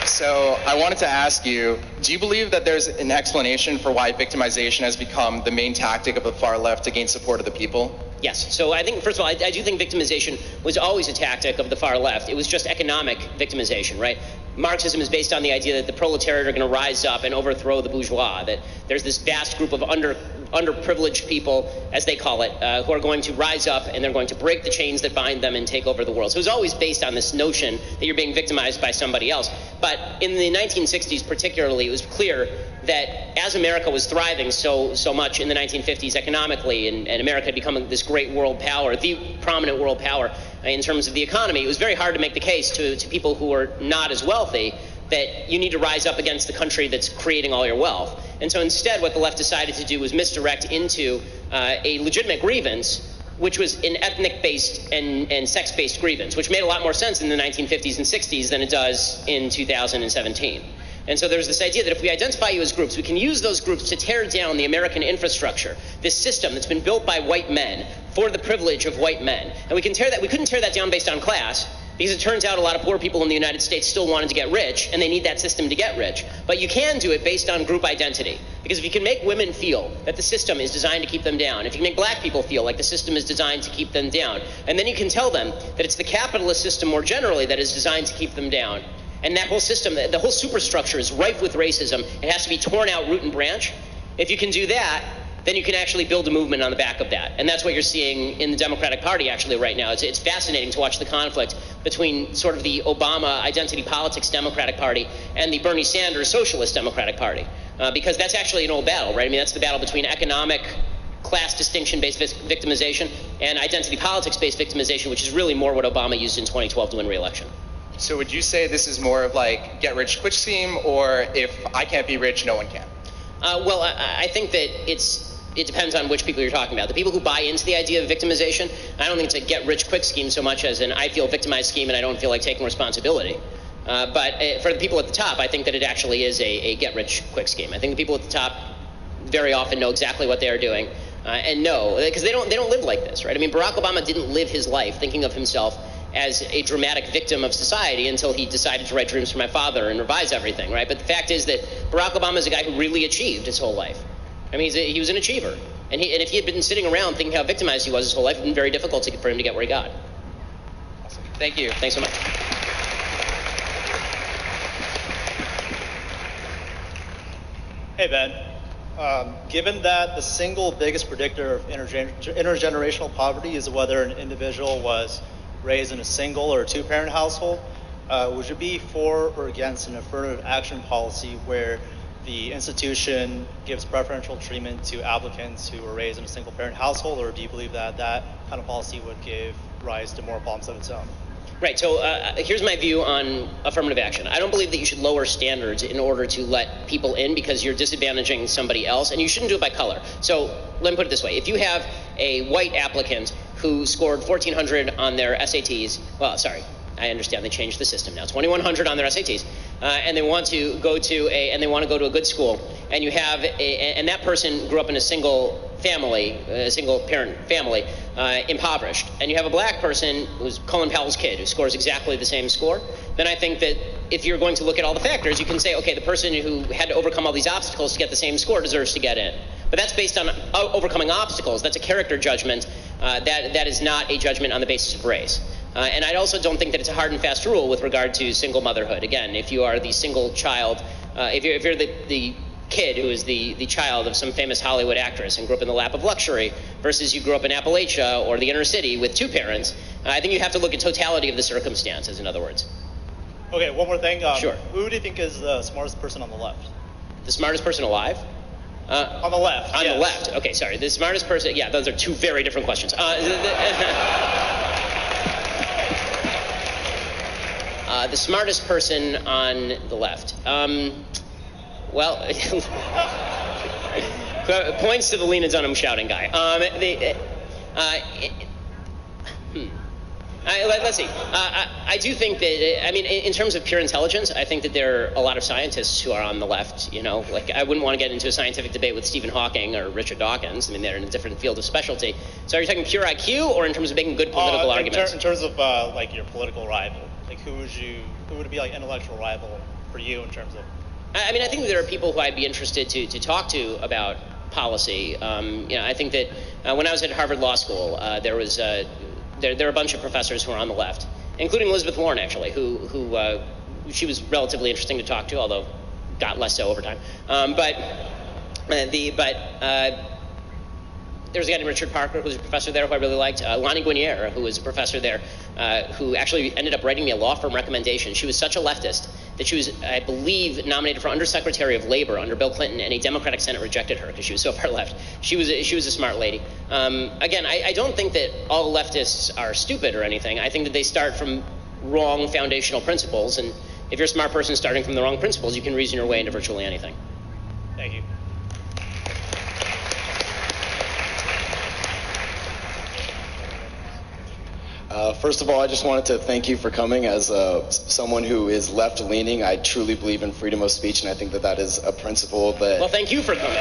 So I wanted to ask you, do you believe that there's an explanation for why victimization has become the main tactic of the far left to gain support of the people? Yes. So I think, first of all, I do think victimization was always a tactic of the far left. It was just economic victimization, right? Marxism is based on the idea that the proletariat are going to rise up and overthrow the bourgeois, that there's this vast group of underprivileged people, as they call it, who are going to rise up and they're going to break the chains that bind them and take over the world. So it was always based on this notion that you're being victimized by somebody else. But in the 1960s particularly, it was clear that as America was thriving so much in the 1950s economically, and America had become this great world power, the prominent world power in terms of the economy, it was very hard to make the case to people who are not as wealthy that you need to rise up against the country that's creating all your wealth. And so instead, what the left decided to do was misdirect into a legitimate grievance, which was an ethnic-based and sex-based grievance, which made a lot more sense in the 1950s and 60s than it does in 2017. And so there's this idea that if we identify you as groups, we can use those groups to tear down the American infrastructure, this system that's been built by white men for the privilege of white men. And we couldn't tear that down based on class, because it turns out a lot of poor people in the United States still wanted to get rich, and they need that system to get rich. But you can do it based on group identity. Because if you can make women feel that the system is designed to keep them down, if you can make black people feel like the system is designed to keep them down, and then you can tell them that it's the capitalist system more generally that is designed to keep them down, and that whole system, the whole superstructure is rife with racism, it has to be torn out root and branch. If you can do that, then you can actually build a movement on the back of that. And that's what you're seeing in the Democratic Party actually right now. It's fascinating to watch the conflict between sort of the Obama identity politics Democratic Party and the Bernie Sanders socialist Democratic Party. Because that's actually an old battle, right? I mean, that's the battle between economic class distinction-based victimization and identity politics-based victimization, which is really more what Obama used in 2012 to win re-election. So would you say this is more of like get-rich-quick scheme, or if I can't be rich, no one can? Well, I think that it depends on which people you're talking about. The people who buy into the idea of victimization, I don't think it's a get-rich-quick scheme so much as an I feel victimized scheme and I don't feel like taking responsibility. But for the people at the top, I think that it actually is a get-rich-quick scheme. I think the people at the top very often know exactly what they are doing and know, because they don't live like this, right? I mean, Barack Obama didn't live his life thinking of himself as a dramatic victim of society until he decided to write Dreams for My Father and revise everything, right? But the fact is that Barack Obama is a guy who really achieved his whole life. I mean, he was an achiever. And if he had been sitting around thinking how victimized he was his whole life, it would have been very difficult for him to get where he got. Awesome. Thank you. Thanks so much. Hey, Ben. Given that the single biggest predictor of intergenerational poverty is whether an individual was raised in a single or a two-parent household, would you be for or against an affirmative action policy where the institution gives preferential treatment to applicants who were raised in a single-parent household, or do you believe that that kind of policy would give rise to more problems of its own? Right, so here's my view on affirmative action. I don't believe that you should lower standards in order to let people in because you're disadvantaging somebody else, and you shouldn't do it by color. So let me put it this way. If you have a white applicant who scored 1,400 on their SATs, well, sorry, I understand they changed the system now. 2,100 on their SATs, and they want to go to a good school, and you have and that person grew up in a single parent family, impoverished, and you have a black person who's Colin Powell's kid who scores exactly the same score, then I think that if you're going to look at all the factors, you can say, okay, the person who had to overcome all these obstacles to get the same score deserves to get in. But that's based on overcoming obstacles. That's a character judgment. That is not a judgment on the basis of race. And I also don't think that it's a hard and fast rule with regard to single motherhood. Again, if you are the single child, if you're the kid who is the child of some famous Hollywood actress and grew up in the lap of luxury versus you grew up in Appalachia or the inner city with two parents, I think you have to look at totality of the circumstances, in other words. Okay, one more thing. Sure. Who do you think is the smartest person on the left? The smartest person alive? On the left. On yes. the left. Okay, sorry. The smartest person. Yeah, those are two very different questions. The smartest person on the left. Well, points to the Lena Dunham shouting guy. Let's see. I do think that, I mean, in terms of pure intelligence, I think that there are a lot of scientists who are on the left, you know. Like, I wouldn't want to get into a scientific debate with Stephen Hawking or Richard Dawkins. I mean, they're in a different field of specialty. So are you talking pure IQ or in terms of making good political arguments? In terms of, like, your political rival. Like, who would be, like, intellectual rival for you in terms of... I mean, I think there are people who I'd be interested to talk to about policy. I think that when I was at Harvard Law School, there are a bunch of professors who are on the left, including Elizabeth Warren, actually, who she was relatively interesting to talk to, although got less so over time. There was a guy named Richard Parker, who was a professor there, who I really liked. Lonnie Guinier, who was a professor there, who actually ended up writing me a law firm recommendation. She was such a leftist that she was, I believe, nominated for Undersecretary of Labor under Bill Clinton, and a Democratic Senate rejected her because she was so far left. She was a smart lady. Again, I don't think that all leftists are stupid or anything. I think that they start from wrong foundational principles, and if you're a smart person starting from the wrong principles, you can reason your way into virtually anything. Thank you. First of all, I just wanted to thank you for coming. As someone who is left-leaning, I truly believe in freedom of speech, and I think that that is a principle that... Well, thank you for coming.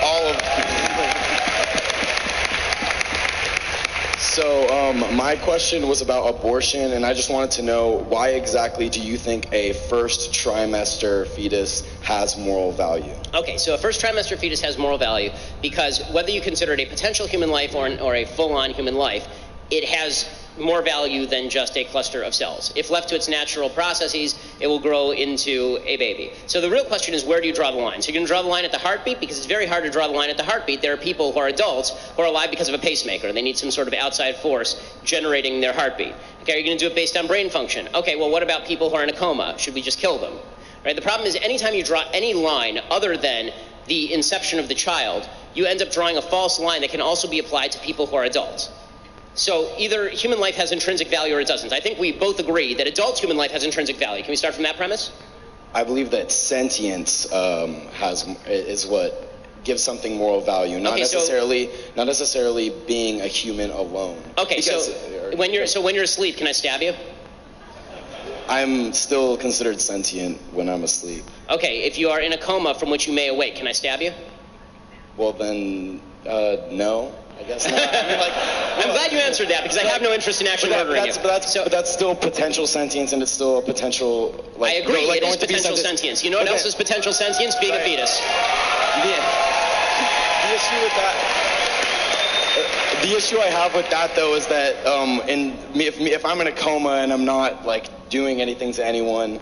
So my question was about abortion, and I just wanted to know, why exactly do you think a first trimester fetus has moral value? Okay, so a first trimester fetus has moral value because whether you consider it a potential human life or a full-on human life, it has more value than just a cluster of cells. If left to its natural processes, it will grow into a baby. So the real question is, where do you draw the line? So you're going to draw the line at the heartbeat, because it's very hard to draw the line at the heartbeat. There are people who are adults who are alive because of a pacemaker. They need some sort of outside force generating their heartbeat. Okay, are you going to do it based on brain function? Okay, well, what about people who are in a coma? Should we just kill them? Right? The problem is, anytime you draw any line other than the inception of the child, you end up drawing a false line that can also be applied to people who are adults. So either human life has intrinsic value or it doesn't. I think we both agree that adult human life has intrinsic value. Can we start from that premise? I believe that sentience is what gives something moral value, not necessarily being a human alone. Okay, because, so when you're asleep, can I stab you? I'm still considered sentient when I'm asleep. Okay, if you are in a coma from which you may awake, can I stab you? Well then, no. I guess not. I mean, I'm glad you answered that, because I have no interest in actually murdering you. But that's still potential sentience, and it's still a potential... I agree, it is potential sentience. You know what else is potential sentience? Being a fetus. The issue I have with that, though, is that if I'm in a coma and I'm not, like, doing anything to anyone,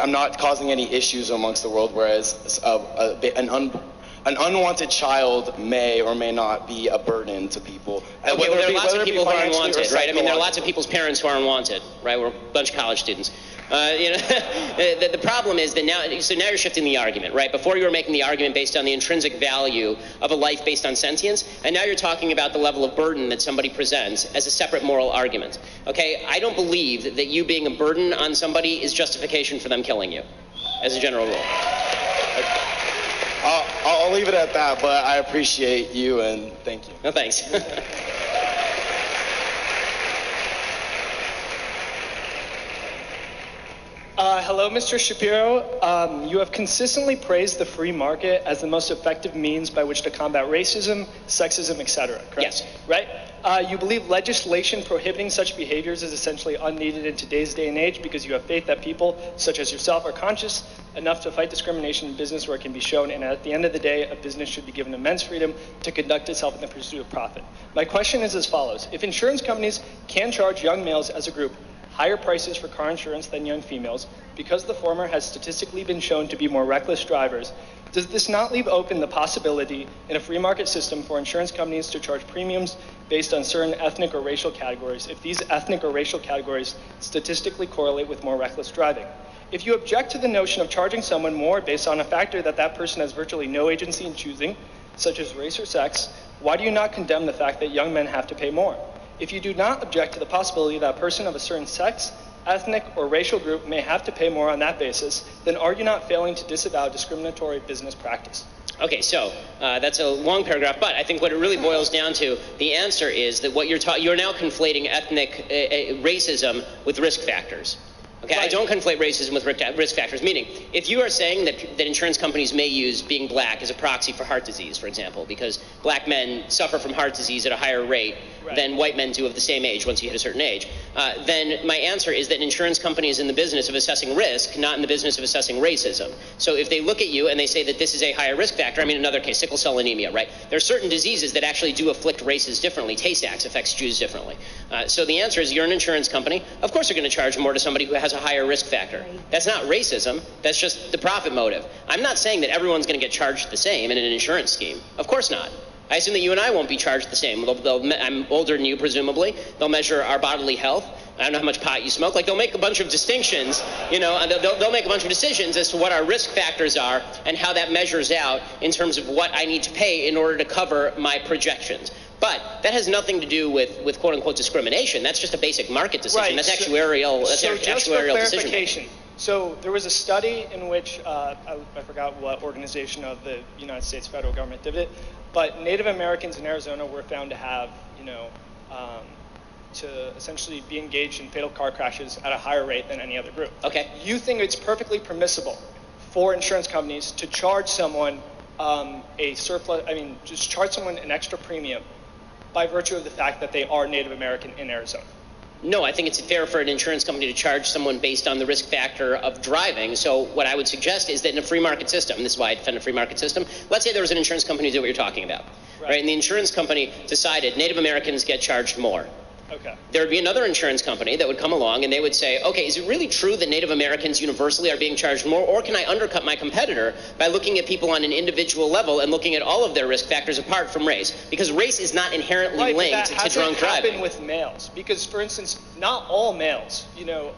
I'm not causing any issues amongst the world, whereas an unwanted child may or may not be a burden to people. Okay, well, there are lots of people who are unwanted, right? I mean, there are lots of people's parents who are unwanted, right? We're a bunch of college students. The problem is that now you're shifting the argument, right? Before you were making the argument based on the intrinsic value of a life based on sentience, and now you're talking about the level of burden that somebody presents as a separate moral argument. Okay, I don't believe that you being a burden on somebody is justification for them killing you, as a general rule. I'll leave it at that, but I appreciate you and thank you. No, thanks. Hello, Mr. Shapiro. You have consistently praised the free market as the most effective means by which to combat racism, sexism, etc. Correct? Yes. Right? You believe legislation prohibiting such behaviors is essentially unneeded in today's day and age because you have faith that people, such as yourself, are conscious enough to fight discrimination in business where it can be shown, and at the end of the day, a business should be given immense freedom to conduct itself in the pursuit of profit. My question is as follows. If insurance companies can charge young males as a group higher prices for car insurance than young females, because the former has statistically been shown to be more reckless drivers, does this not leave open the possibility in a free market system for insurance companies to charge premiums based on certain ethnic or racial categories if these ethnic or racial categories statistically correlate with more reckless driving? If you object to the notion of charging someone more based on a factor that that person has virtually no agency in choosing, such as race or sex, why do you not condemn the fact that young men have to pay more? If you do not object to the possibility that a person of a certain sex, ethnic, or racial group may have to pay more on that basis, then are you not failing to disavow discriminatory business practice? Okay, so that's a long paragraph, but I think what it really boils down to, the answer is that what you're now conflating ethnic racism with risk factors. Okay, I don't conflate racism with risk factors, meaning if you are saying that insurance companies may use being black as a proxy for heart disease, for example, because black men suffer from heart disease at a higher rate than white men do of the same age once you hit a certain age, then my answer is that an insurance company is in the business of assessing risk, not in the business of assessing racism. So if they look at you and they say that this is a higher risk factor, I mean another case, sickle cell anemia, right? There are certain diseases that actually do afflict races differerly. Tay-Sachs affects Jews differently. So the answer is you're an insurance company. Of course you're going to charge more to somebody who has a higher risk factor. That's not racism. That's just the profit motive. I'm not saying that everyone's going to get charged the same in an insurance scheme. Of course not. I assume that you and I won't be charged the same. I'm older than you, presumably. They'll measure our bodily health. I don't know how much pot you smoke. Like, they'll make a bunch of distinctions, and they'll make a bunch of decisions as to what our risk factors are and how that measures out in terms of what I need to pay in order to cover my projections. But that has nothing to do with quote-unquote discrimination. That's just a basic market decision. Right. That's actuarial. That's so just actuarial for decision. clarification, so there was a study in which I forgot what organization of the United States federal government did it, but Native Americans in Arizona were found to have, to essentially be engaged in fatal car crashes at a higher rate than any other group. Okay. You think it's perfectly permissible for insurance companies to charge someone just charge someone an extra premium by virtue of the fact that they are Native American in Arizona? No, I think it's fair for an insurance company to charge someone based on the risk factor of driving. So what I would suggest is that in a free market system, this is why I defend a free market system, let's say there was an insurance company who did what you're talking about, right? And the insurance company decided Native Americans get charged more. Okay. There would be another insurance company that would come along and they would say, okay, is it really true that Native Americans universally are being charged more, or can I undercut my competitor by looking at people on an individual level and looking at all of their risk factors apart from race? Because race is not inherently linked to drunk driving. That hasn't happened with males, because, for instance, not all males,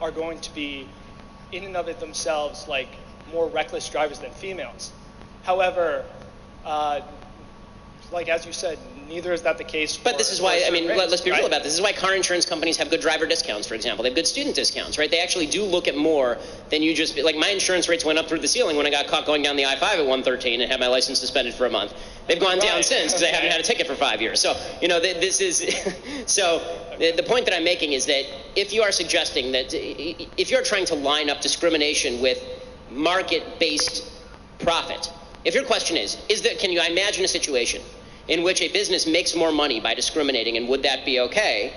are going to be, in and of it themselves, like more reckless drivers than females. However, like as you said, neither is that the case. But this is why, let's be real about this. This is why car insurance companies have good driver discounts, for example. They have good student discounts, right? They actually do look at more than you just, like my insurance rates went up through the ceiling when I got caught going down the I-5 at 113 and had my license suspended for a month. They've gone down since because I haven't had a ticket for 5 years. So, this is, so the point that I'm making is that if you are suggesting that, if you're trying to line up discrimination with market-based profit, if your question is that, can you imagine a situation in which a business makes more money by discriminating, and would that be okay?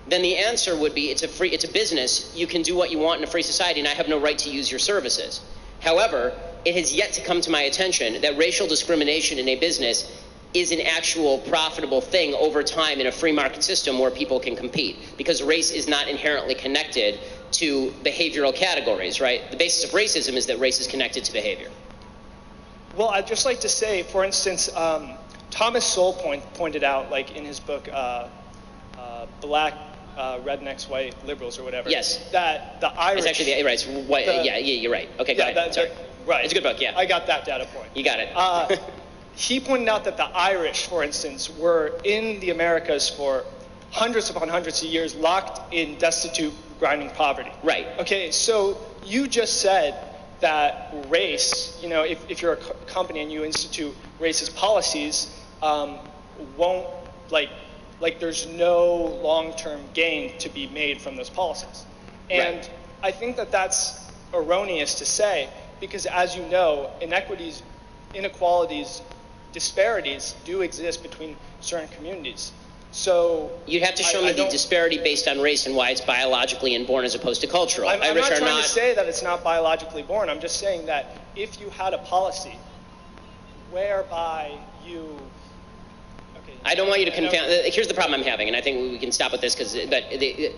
Then the answer would be it's a business. You can do what you want in a free society, and I have no right to use your services. However, it has yet to come to my attention that racial discrimination in a business is an actual profitable thing over time in a free market system where people can compete, because race is not inherently connected to behavioral categories, right? The basis of racism is that race is connected to behavior. Well, I'd just like to say, for instance, Thomas Sowell pointed out, like in his book, rednecks, white liberals, or whatever. Yes. That the Irish. It's actually right. It's white. Yeah, you're right. Okay, go ahead. Sorry. Right. It's a good book. Yeah. I got that data point. You got it. He pointed out that the Irish, for instance, were in the Americas for hundreds upon hundreds of years, locked in destitute, grinding poverty. Right. Okay, so you just said that race, if you're a company and you institute racist policies, won't, like there's no long-term gain to be made from those policies. And right. I think that that's erroneous to say, because as you know, inequities, inequalities, disparities do exist between certain communities. So you'd have to show me the disparity based on race and why it's biologically inborn as opposed to cultural. I'm not trying to say that it's not biologically born. I'm just saying that if you had a policy whereby you... I don't want you to confound. Here's the problem I'm having, and I think we can stop with this because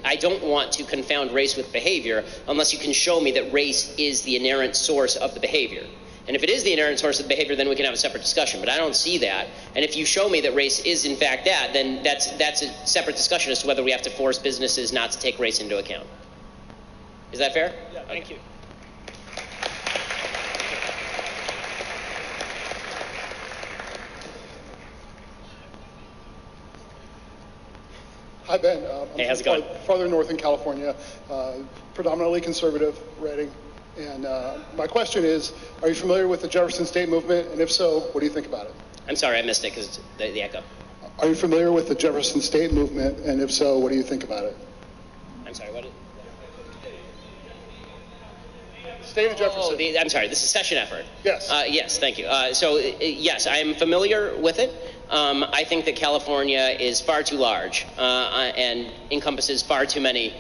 I don't want to confound race with behavior unless you can show me that race is the inherent source of the behavior. And if it is the inherent source of the behavior, then we can have a separate discussion. But I don't see that. And if you show me that race is in fact that, then that's a separate discussion as to whether we have to force businesses not to take race into account. Is that fair? Yeah. Thank you. Hi, Ben. Hey, how's it going? Farther north in California, predominantly conservative rating. And my question is, are you familiar with the Jefferson State movement? And if so, what do you think about it? I'm sorry, I missed it because the echo. Are you familiar with the Jefferson State movement? And if so, what do you think about it? I'm sorry, what? State of Jefferson. I'm sorry, the secession effort. Yes. Yes, thank you. Yes, I am familiar with it. I think that California is far too large and encompasses far too many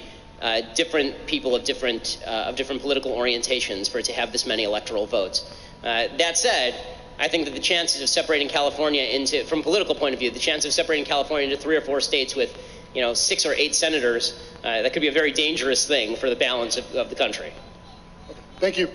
different people of different political orientations for it to have this many electoral votes. That said, I think that the chances of separating California from a political point of view, the chance of separating California into 3 or 4 states with 6 or 8 senators, that could be a very dangerous thing for the balance of the country. Thank you.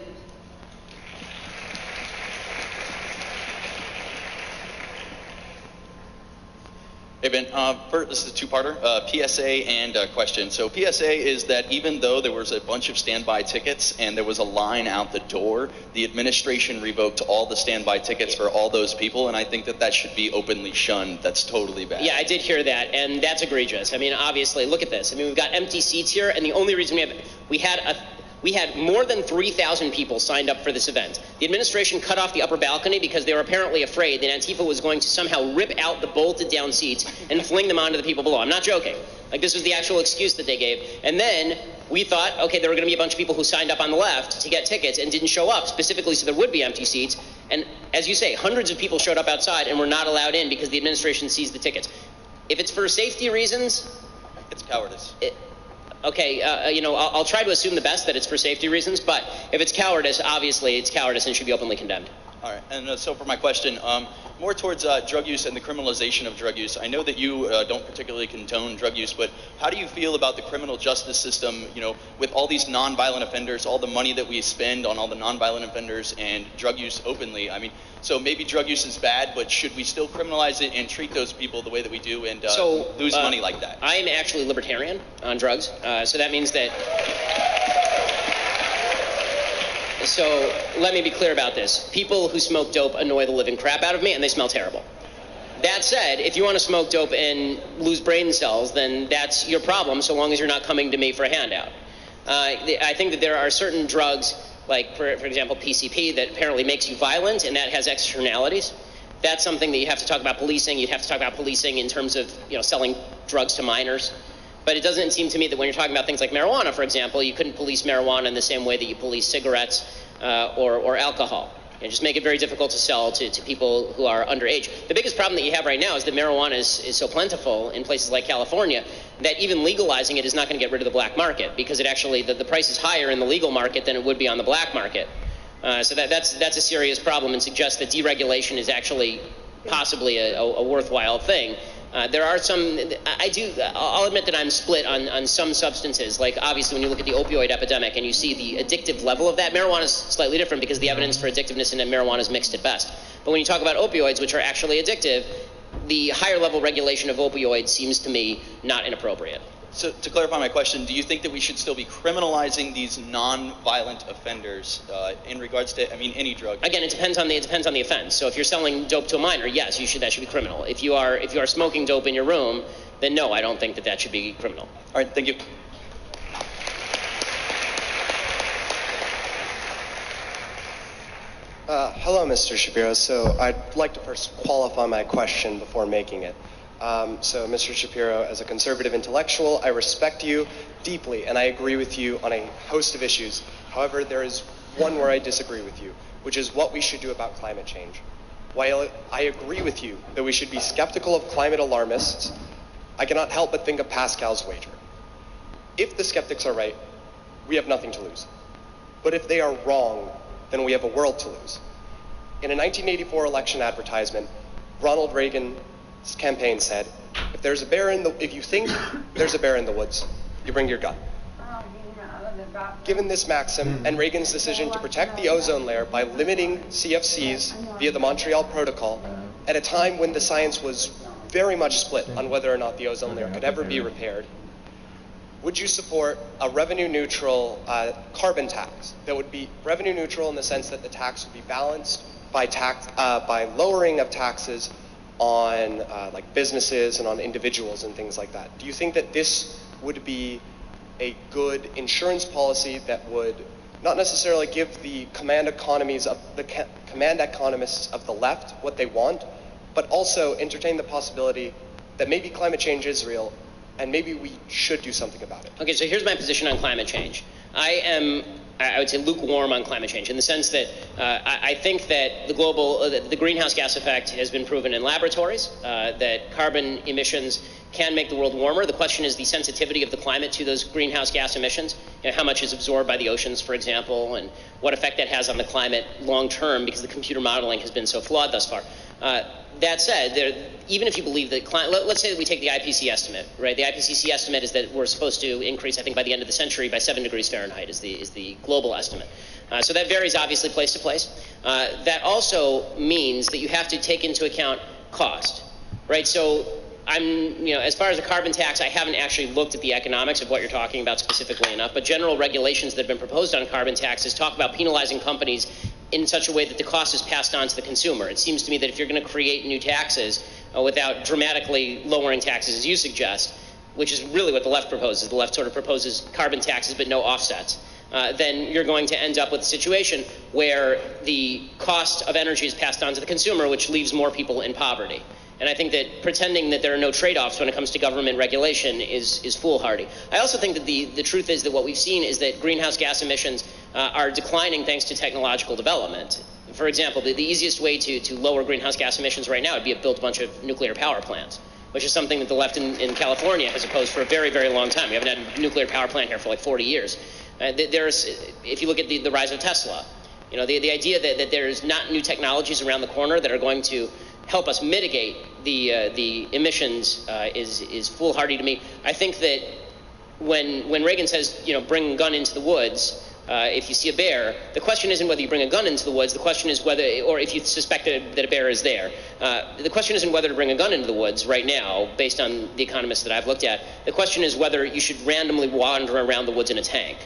Hey, Ben. First, this is a two-parter, PSA and question. So PSA is that even though there was a bunch of standby tickets and there was a line out the door, the administration revoked all the standby tickets for all those people, and I think that should be openly shunned. That's totally bad. Yeah, I did hear that, and that's egregious. I mean, obviously, look at this. I mean, we've got empty seats here, and the only reason we had more than 3,000 people signed up for this event. The administration cut off the upper balcony because they were apparently afraid that Antifa was going to somehow rip out the bolted down seats and fling them onto the people below. I'm not joking. Like, this was the actual excuse that they gave. And then we thought, okay, there were going to be a bunch of people who signed up on the left to get tickets and didn't show up, specifically so there would be empty seats. And as you say, hundreds of people showed up outside and were not allowed in because the administration seized the tickets. If it's for safety reasons... It's cowardice. Okay, I'll try to assume the best, that it's for safety reasons, but if it's cowardice, obviously it's cowardice and should be openly condemned. All right, and so for my question, more towards drug use and the criminalization of drug use. I know that you don't particularly condone drug use, but how do you feel about the criminal justice system, with all these nonviolent offenders, all the money that we spend on all the nonviolent offenders and drug use openly? I mean, so maybe drug use is bad, but should we still criminalize it and treat those people the way that we do and lose money like that? I'm actually libertarian on drugs, so that means that... So let me be clear about this. People who smoke dope annoy the living crap out of me, and they smell terrible. That said, if you want to smoke dope and lose brain cells, then that's your problem, so long as you're not coming to me for a handout. I think that there are certain drugs, like, for example, PCP, that apparently makes you violent, and that has externalities. That's something that you have to talk about policing. You'd have to talk about policing in terms of, selling drugs to minors. But it doesn't seem to me that when you're talking about things like marijuana, for example, you couldn't police marijuana in the same way that you police cigarettes or alcohol. Just make it very difficult to sell to people who are underage. The biggest problem that you have right now is that marijuana is so plentiful in places like California that even legalizing it is not going to get rid of the black market, because it actually, the price is higher in the legal market than it would be on the black market. So that's a serious problem, and suggests that deregulation is actually possibly a worthwhile thing. There are some, I'll admit that I'm split on some substances. Like, obviously, when you look at the opioid epidemic and you see the addictive level of that, marijuana is slightly different because the evidence for addictiveness in marijuana is mixed at best. But when you talk about opioids, which are actually addictive, the higher level regulation of opioids seems to me not inappropriate. So to clarify my question, do you think that we should still be criminalizing these non-violent offenders in regards to, any drug? Again, it depends on the offense. So if you're selling dope to a minor, yes, that should be criminal. If you are smoking dope in your room, then no, I don't think that should be criminal. All right, thank you. Hello, Mr. Shapiro. So I'd like to first qualify my question before making it. So, Mr. Shapiro, as a conservative intellectual, I respect you deeply, and I agree with you on a host of issues. However, there is one where I disagree with you, which is what we should do about climate change. While I agree with you that we should be skeptical of climate alarmists, I cannot help but think of Pascal's wager. If the skeptics are right, we have nothing to lose. But if they are wrong, then we have a world to lose. In a 1984 election advertisement, Ronald Reagan's campaign said, if you think there's a bear in the woods, you bring your gun. Given this maxim and Reagan's decision to protect the ozone layer by limiting CFCs via the Montreal Protocol, at a time when the science was very much split on whether or not the ozone layer could ever be repaired, would you support a revenue-neutral carbon tax that would be revenue-neutral in the sense that the tax would be balanced by lowering of taxes on like businesses and on individuals and things like that? Do you think that this would be a good insurance policy that would not necessarily give the command economists of the left what they want, but also entertain the possibility that maybe climate change is real and maybe we should do something about it? Okay, so here's my position on climate change. I would say lukewarm on climate change in the sense that I think that the greenhouse gas effect has been proven in laboratories, that carbon emissions can make the world warmer. The question is the sensitivity of the climate to those greenhouse gas emissions, how much is absorbed by the oceans, for example, and what effect that has on the climate long term, because the computer modeling has been so flawed thus far. That said, even if you believe that let's say that we take the IPCC estimate, right? The IPCC estimate is that we're supposed to increase, I think, by the end of the century by 7 degrees Fahrenheit is the global estimate. So that varies obviously place to place. That also means that you have to take into account cost, right? So as far as the carbon tax, I haven't actually looked at the economics of what you're talking about specifically enough, but general regulations that have been proposed on carbon taxes talk about penalizing companies in such a way that the cost is passed on to the consumer. It seems to me that if you're going to create new taxes without dramatically lowering taxes, as you suggest, which is really what the left proposes, the left sort of proposes carbon taxes but no offsets, then you're going to end up with a situation where the cost of energy is passed on to the consumer, which leaves more people in poverty. And I think that pretending that there are no trade-offs when it comes to government regulation is foolhardy. I also think that the truth is that what we've seen is that greenhouse gas emissions are declining thanks to technological development. For example, the easiest way to lower greenhouse gas emissions right now would be to build a bunch of nuclear power plants, which is something that the left in California has opposed for a very, very long time. We haven't had a nuclear power plant here for like 40 years. If you look at the rise of Tesla, the idea that there's not new technologies around the corner that are going to help us mitigate the emissions is foolhardy to me. I think that when Reagan says, bring a gun into the woods, if you see a bear, the question isn't whether you bring a gun into the woods. The question is whether, or if you suspect that a bear is there. The question isn't whether to bring a gun into the woods right now, based on the economists that I've looked at. The question is whether you should randomly wander around the woods in a tank.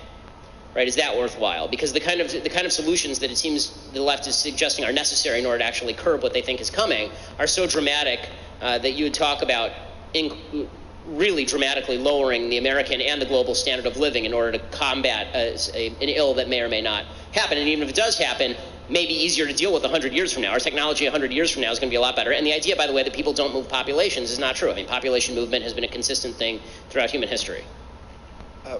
Right? Is that worthwhile? Because the kind of solutions that it seems the left is suggesting are necessary in order to actually curb what they think is coming are so dramatic that you would talk about really dramatically lowering the American and the global standard of living in order to combat an ill that may or may not happen. And even if it does happen, may be easier to deal with 100 years from now. Our technology 100 years from now is going to be a lot better. And the idea, by the way, that people don't move populations is not true. Population movement has been a consistent thing throughout human history.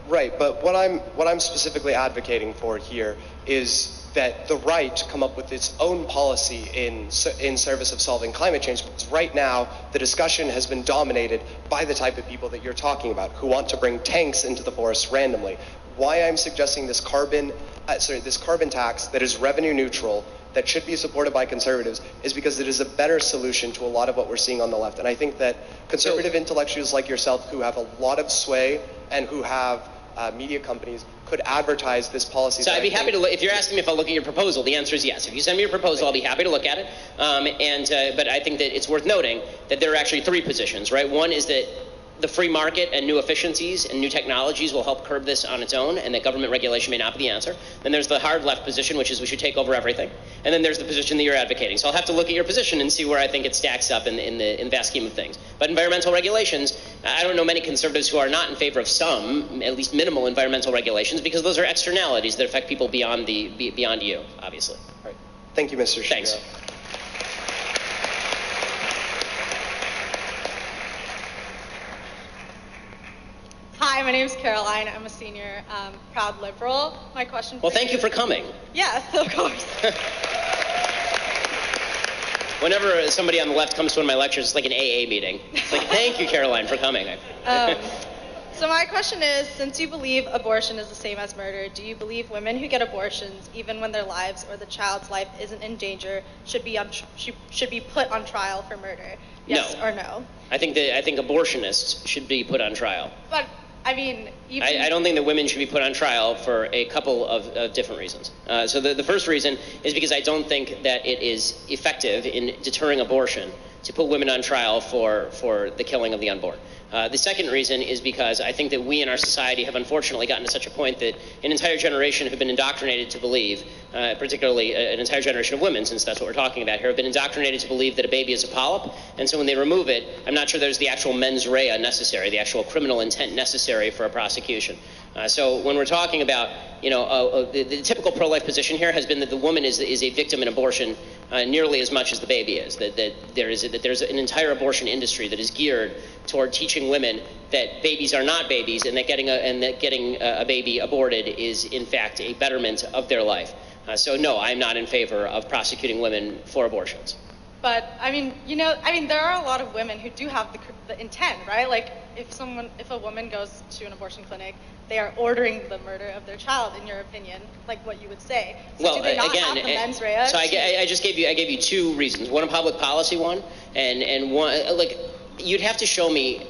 Right, but what I'm specifically advocating for here is that the right come up with its own policy in service of solving climate change. Because right now, the discussion has been dominated by the type of people that you're talking about, who want to bring tanks into the forest randomly. Why I'm suggesting this carbon tax that is revenue neutral, that should be supported by conservatives, is because it is a better solution to a lot of what we're seeing on the left. And I think that conservative intellectuals like yourself, who have a lot of sway and who have media companies, could advertise this policy. So I'd be happy to look. If you're asking me if I'll look at your proposal, the answer is yes. If you send me your proposal, I'll be happy to look at it. But I think that it's worth noting that there are actually three positions, right? One is that the free market and new efficiencies and new technologies will help curb this on its own, and that government regulation may not be the answer. Then there's the hard left position, which is we should take over everything. And then there's the position that you're advocating. So I'll have to look at your position and see where I think it stacks up in the vast scheme of things. But environmental regulations, I don't know many conservatives who are not in favor of some, at least minimal environmental regulations, because those are externalities that affect people beyond you, obviously. All right. Thank you, Mr. Shapiro. Thanks. Hi, my name is Caroline. I'm a senior, proud liberal. My question. Well, thank you for coming. Yes, of course. Whenever somebody on the left comes to one of my lectures, it's like an AA meeting. It's like, thank you, Caroline, for coming. So my question is, since you believe abortion is the same as murder, do you believe women who get abortions, even when their lives or the child's life isn't in danger, should be put on trial for murder? Yes No. or no? I think abortionists should be put on trial. But I mean, even I don't think that women should be put on trial for a couple of different reasons. So the first reason is because I don't think that it is effective in deterring abortion to put women on trial for the killing of the unborn. The second reason is because I think that we in our society have unfortunately gotten to such a point that an entire generation have been indoctrinated to believe, particularly an entire generation of women, since that's what we're talking about here, have been indoctrinated to believe that a baby is a polyp, and so when they remove it, I'm not sure there's the actual mens rea necessary, the actual criminal intent necessary for a prosecution. So when we're talking about, the typical pro-life position here has been that the woman is a victim in abortion nearly as much as the baby is. That there's an entire abortion industry that is geared toward teaching women that babies are not babies, and that getting a baby aborted is in fact a betterment of their life. So no, I'm not in favor of prosecuting women for abortions. But I mean, there are a lot of women who do have the intent, right? Like if a woman goes to an abortion clinic, they are ordering the murder of their child, in your opinion, like what you would say. So Well, do they not again, have the mens rea? so I gave you two reasons. One, a public policy one, and one, like, you'd have to show me.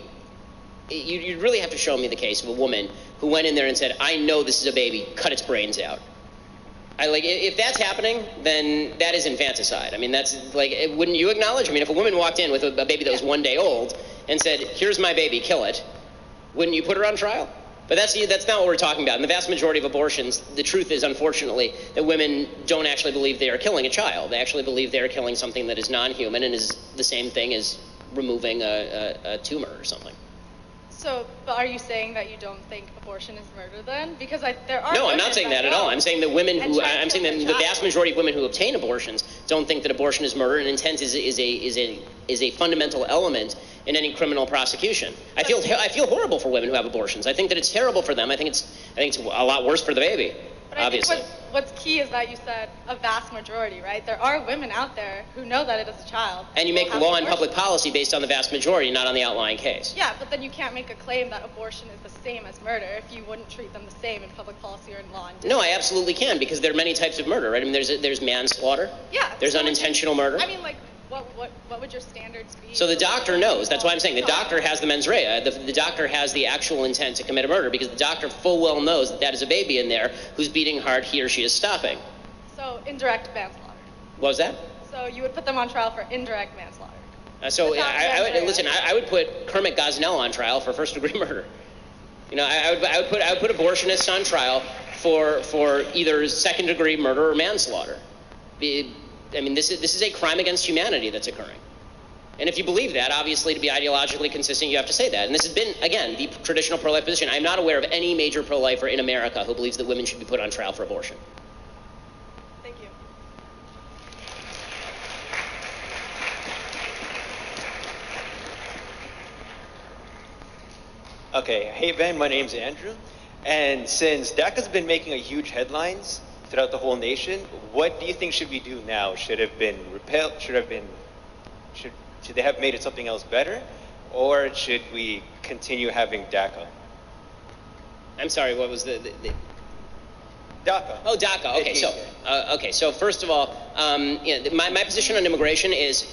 You'd really have to show me the case of a woman who went in there and said, "I know this is a baby, cut its brains out." If that's happening, then that is infanticide. I mean, that's like, wouldn't you acknowledge? I mean, if a woman walked in with a baby that was 1 day old and said, "Here's my baby, kill it," wouldn't you put her on trial? But that's not what we're talking about. In the vast majority of abortions, the truth is, unfortunately, that women don't actually believe they are killing a child. They actually believe they are killing something that is non-human and is the same thing as removing a tumor or something. So, but are you saying that you don't think abortion is murder then? Because there are. No, I'm not saying that at all. I'm saying that I'm saying that the vast majority of women who obtain abortions don't think that abortion is murder, and intent is a fundamental element in any criminal prosecution. I feel horrible for women who have abortions. I think that it's terrible for them. I think it's a lot worse for the baby. But obviously. I think what's key is that you said a vast majority, right? There are women out there who know that it is a child. And you make law and public policy based on the vast majority, not on the outlying case. Yeah, but then you can't make a claim that abortion is the same as murder if you wouldn't treat them the same in public policy or in law. No, I absolutely can, because there are many types of murder, right? I mean, there's manslaughter. Yeah. There's unintentional murder. I mean, like, what would your standards be? So the doctor knows. That's why I'm saying the doctor has the mens rea. The doctor has the actual intent to commit a murder, because the doctor full well knows that is a baby in there who's beating hard he or she is stopping. So indirect manslaughter. What was that? So you would put them on trial for indirect manslaughter. I would put Kermit Gosnell on trial for first-degree murder. I would put abortionists on trial for either second-degree murder or manslaughter. I mean, this is a crime against humanity that's occurring. And if you believe that, obviously, to be ideologically consistent, you have to say that. And this has been, again, the traditional pro-life position. I'm not aware of any major pro-lifer in America who believes that women should be put on trial for abortion. Thank you. Okay, hey Ben, my name's Andrew. And since DACA's been making a huge headlines throughout the whole nation, what do you think should we do now? Should it have been repelled? Should they have made it something else better? Or should we continue having DACA? I'm sorry, what was the DACA. Oh, DACA. Okay, so first of all, my position on immigration is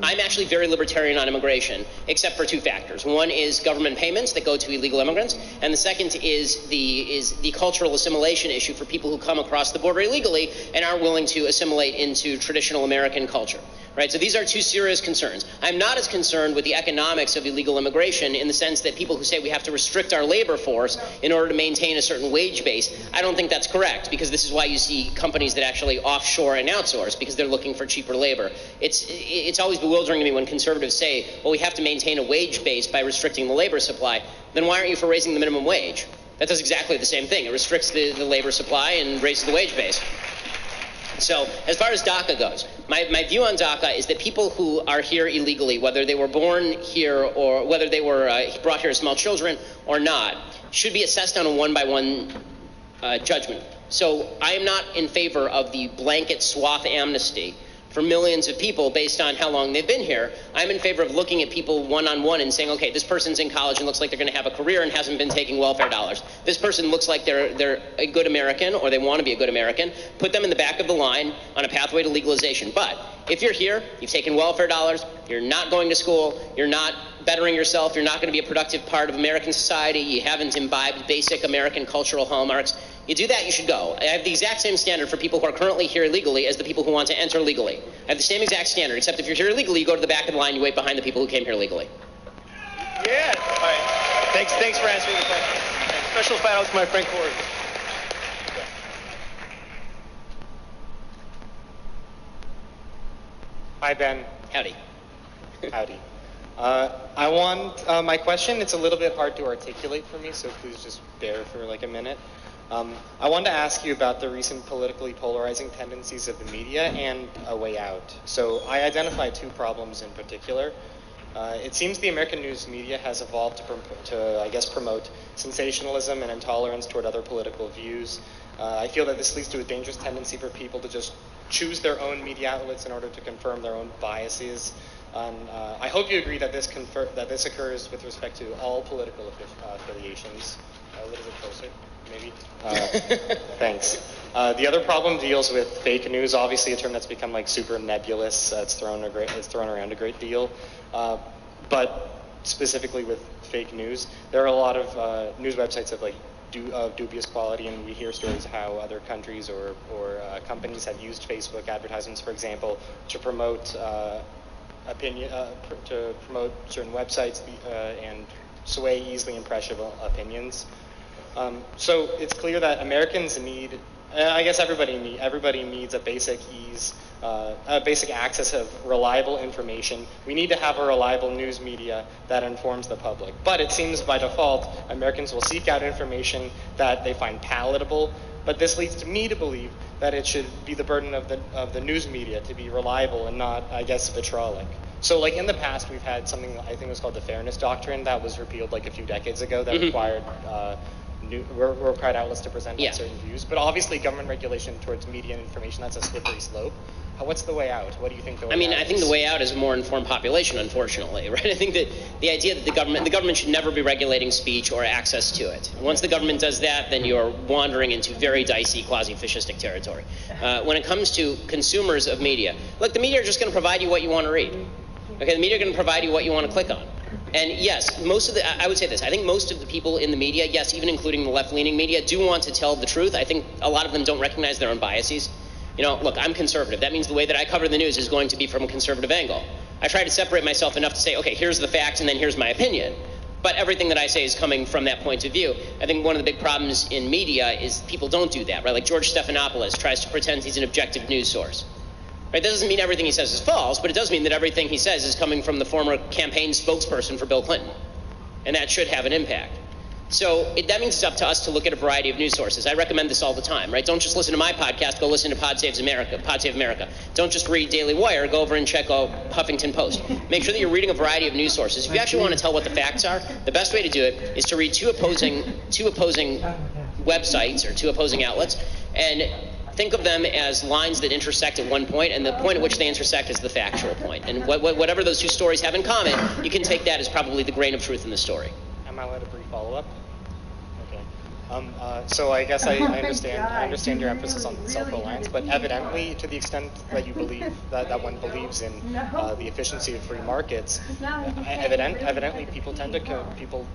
I'm actually very libertarian on immigration, except for two factors. One is government payments that go to illegal immigrants, and the second is the cultural assimilation issue for people who come across the border illegally and aren't willing to assimilate into traditional American culture. right? So these are two serious concerns. I'm not as concerned with the economics of illegal immigration in the sense that people who say we have to restrict our labor force in order to maintain a certain wage base, I don't think that's correct, because this is why you see companies that actually offshore and outsource, because they're looking for cheaper labor. It's always bewildering to me when conservatives say, well, we have to maintain a wage base by restricting the labor supply. Then why aren't you for raising the minimum wage? That does exactly the same thing. It restricts the labor supply and raises the wage base. So as far as DACA goes, my view on DACA is that people who are here illegally, whether they were born here or whether they were brought here as small children or not, should be assessed on a one-by-one judgment. So I am not in favor of the blanket swath amnesty for millions of people based on how long they've been here. I'm in favor of looking at people one-on-one and saying, okay, this person's in college and looks like they're going to have a career and hasn't been taking welfare dollars. This person looks like they're a good American, or they want to be a good American. Put them in the back of the line on a pathway to legalization. But if you're here, you've taken welfare dollars, you're not going to school, you're not bettering yourself, you're not going to be a productive part of American society, you haven't imbibed basic American cultural hallmarks, you do that, you should go. I have the exact same standard for people who are currently here illegally as the people who want to enter legally. I have the same exact standard, except if you're here illegally, you go to the back of the line, you wait behind the people who came here legally. Yeah. All right. Thanks for answering the question. And special shout out to my friend Corey. Hi, Ben. Howdy. Howdy. I want my question. It's a little bit hard to articulate for me, so please just bear for like a minute. I wanted to ask you about the recent politically polarizing tendencies of the media and a way out. So I identify two problems in particular. It seems the American news media has evolved to, I guess, promote sensationalism and intolerance toward other political views. I feel that this leads to a dangerous tendency for people to just choose their own media outlets in order to confirm their own biases. I hope you agree that this occurs with respect to all political affiliations. A little bit closer, maybe. Thanks. The other problem deals with fake news. Obviously, a term that's become like super nebulous. It's thrown around a great deal. But specifically with fake news, there are a lot of news websites of dubious quality, and we hear stories how other countries or companies have used Facebook advertisements, for example, to promote to promote certain websites and sway easily impressionable opinions. So it's clear that Americans need, I guess everybody needs a basic basic access of reliable information. We need to have a reliable news media that informs the public. But it seems by default, Americans will seek out information that they find palatable. But this leads to me to believe that it should be the burden of the news media to be reliable and not, I guess, vitriolic. So like in the past, we've had something I think was called the Fairness Doctrine that was repealed like a few decades ago that required required outlets to present certain views. But obviously government regulation towards media and information, that's a slippery slope. What's the way out? What do you think the way out is? I think the way out is a more informed population, unfortunately, right? I think that the idea that the government should never be regulating speech or access to it. Once the government does that, then you're wandering into very dicey, quasi-fascistic territory. When it comes to consumers of media, look, the media are just going to provide you what you want to read. Okay, the media are going to provide you what you want to click on. And yes, I would say this, I think most of the people in the media, yes, even including the left-leaning media, do want to tell the truth. I think a lot of them don't recognize their own biases. You know, look, I'm conservative. That means the way that I cover the news is going to be from a conservative angle. I try to separate myself enough to say, okay, here's the facts and then here's my opinion. But everything that I say is coming from that point of view. I think one of the big problems in media is people don't do that, right? Like George Stephanopoulos tries to pretend he's an objective news source. Right? That doesn't mean everything he says is false, but it does mean that everything he says is coming from the former campaign spokesperson for Bill Clinton. And that should have an impact. So that means it's up to us to look at a variety of news sources. I recommend this all the time, right? Don't just listen to my podcast, go listen to Pod Save America. Don't just read Daily Wire, go over and check out Huffington Post. Make sure that you're reading a variety of news sources. If you actually want to tell what the facts are, the best way to do it is to read two opposing websites or two opposing outlets, and think of them as lines that intersect at one point, and the point at which they intersect is the factual point. And whatever those two stories have in common, you can take that as probably the grain of truth in the story. Am I allowed a brief follow-up? So I guess I understand your emphasis on self-reliance, but evidently, to the extent that you believe that one believes in the efficiency of free markets, evidently people tend to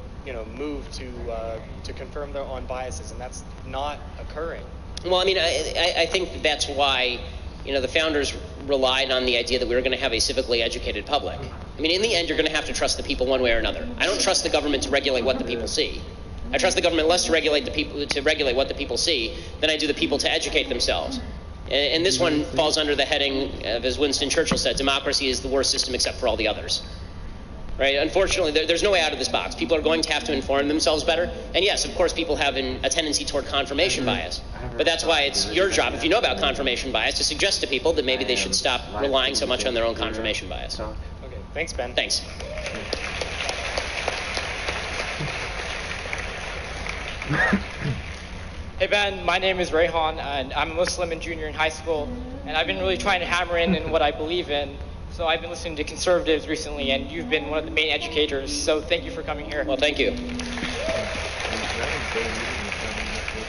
move to confirm their own biases, and that's not occurring. Well, I think that's why the founders relied on the idea that we were going to have a civically educated public. I mean, in the end, you're going to have to trust the people one way or another. I don't trust the government to regulate what the people see. I trust the government less to regulate what the people see than I do the people to educate themselves. And this one falls under the heading of, as Winston Churchill said, democracy is the worst system except for all the others. Right? Unfortunately, there's no way out of this box. People are going to have to inform themselves better. And yes, of course, people have a tendency toward confirmation bias. But that's why it's your job, if you know about confirmation bias, to suggest to people that maybe they should stop relying so much on their own confirmation bias. Okay, thanks, Ben. Thanks. Hey Ben, my name is Rayhan, and I'm a Muslim and junior in high school, and I've been really trying to hammer in what I believe in. So I've been listening to conservatives recently, and you've been one of the main educators, so thank you for coming here. Well, thank you.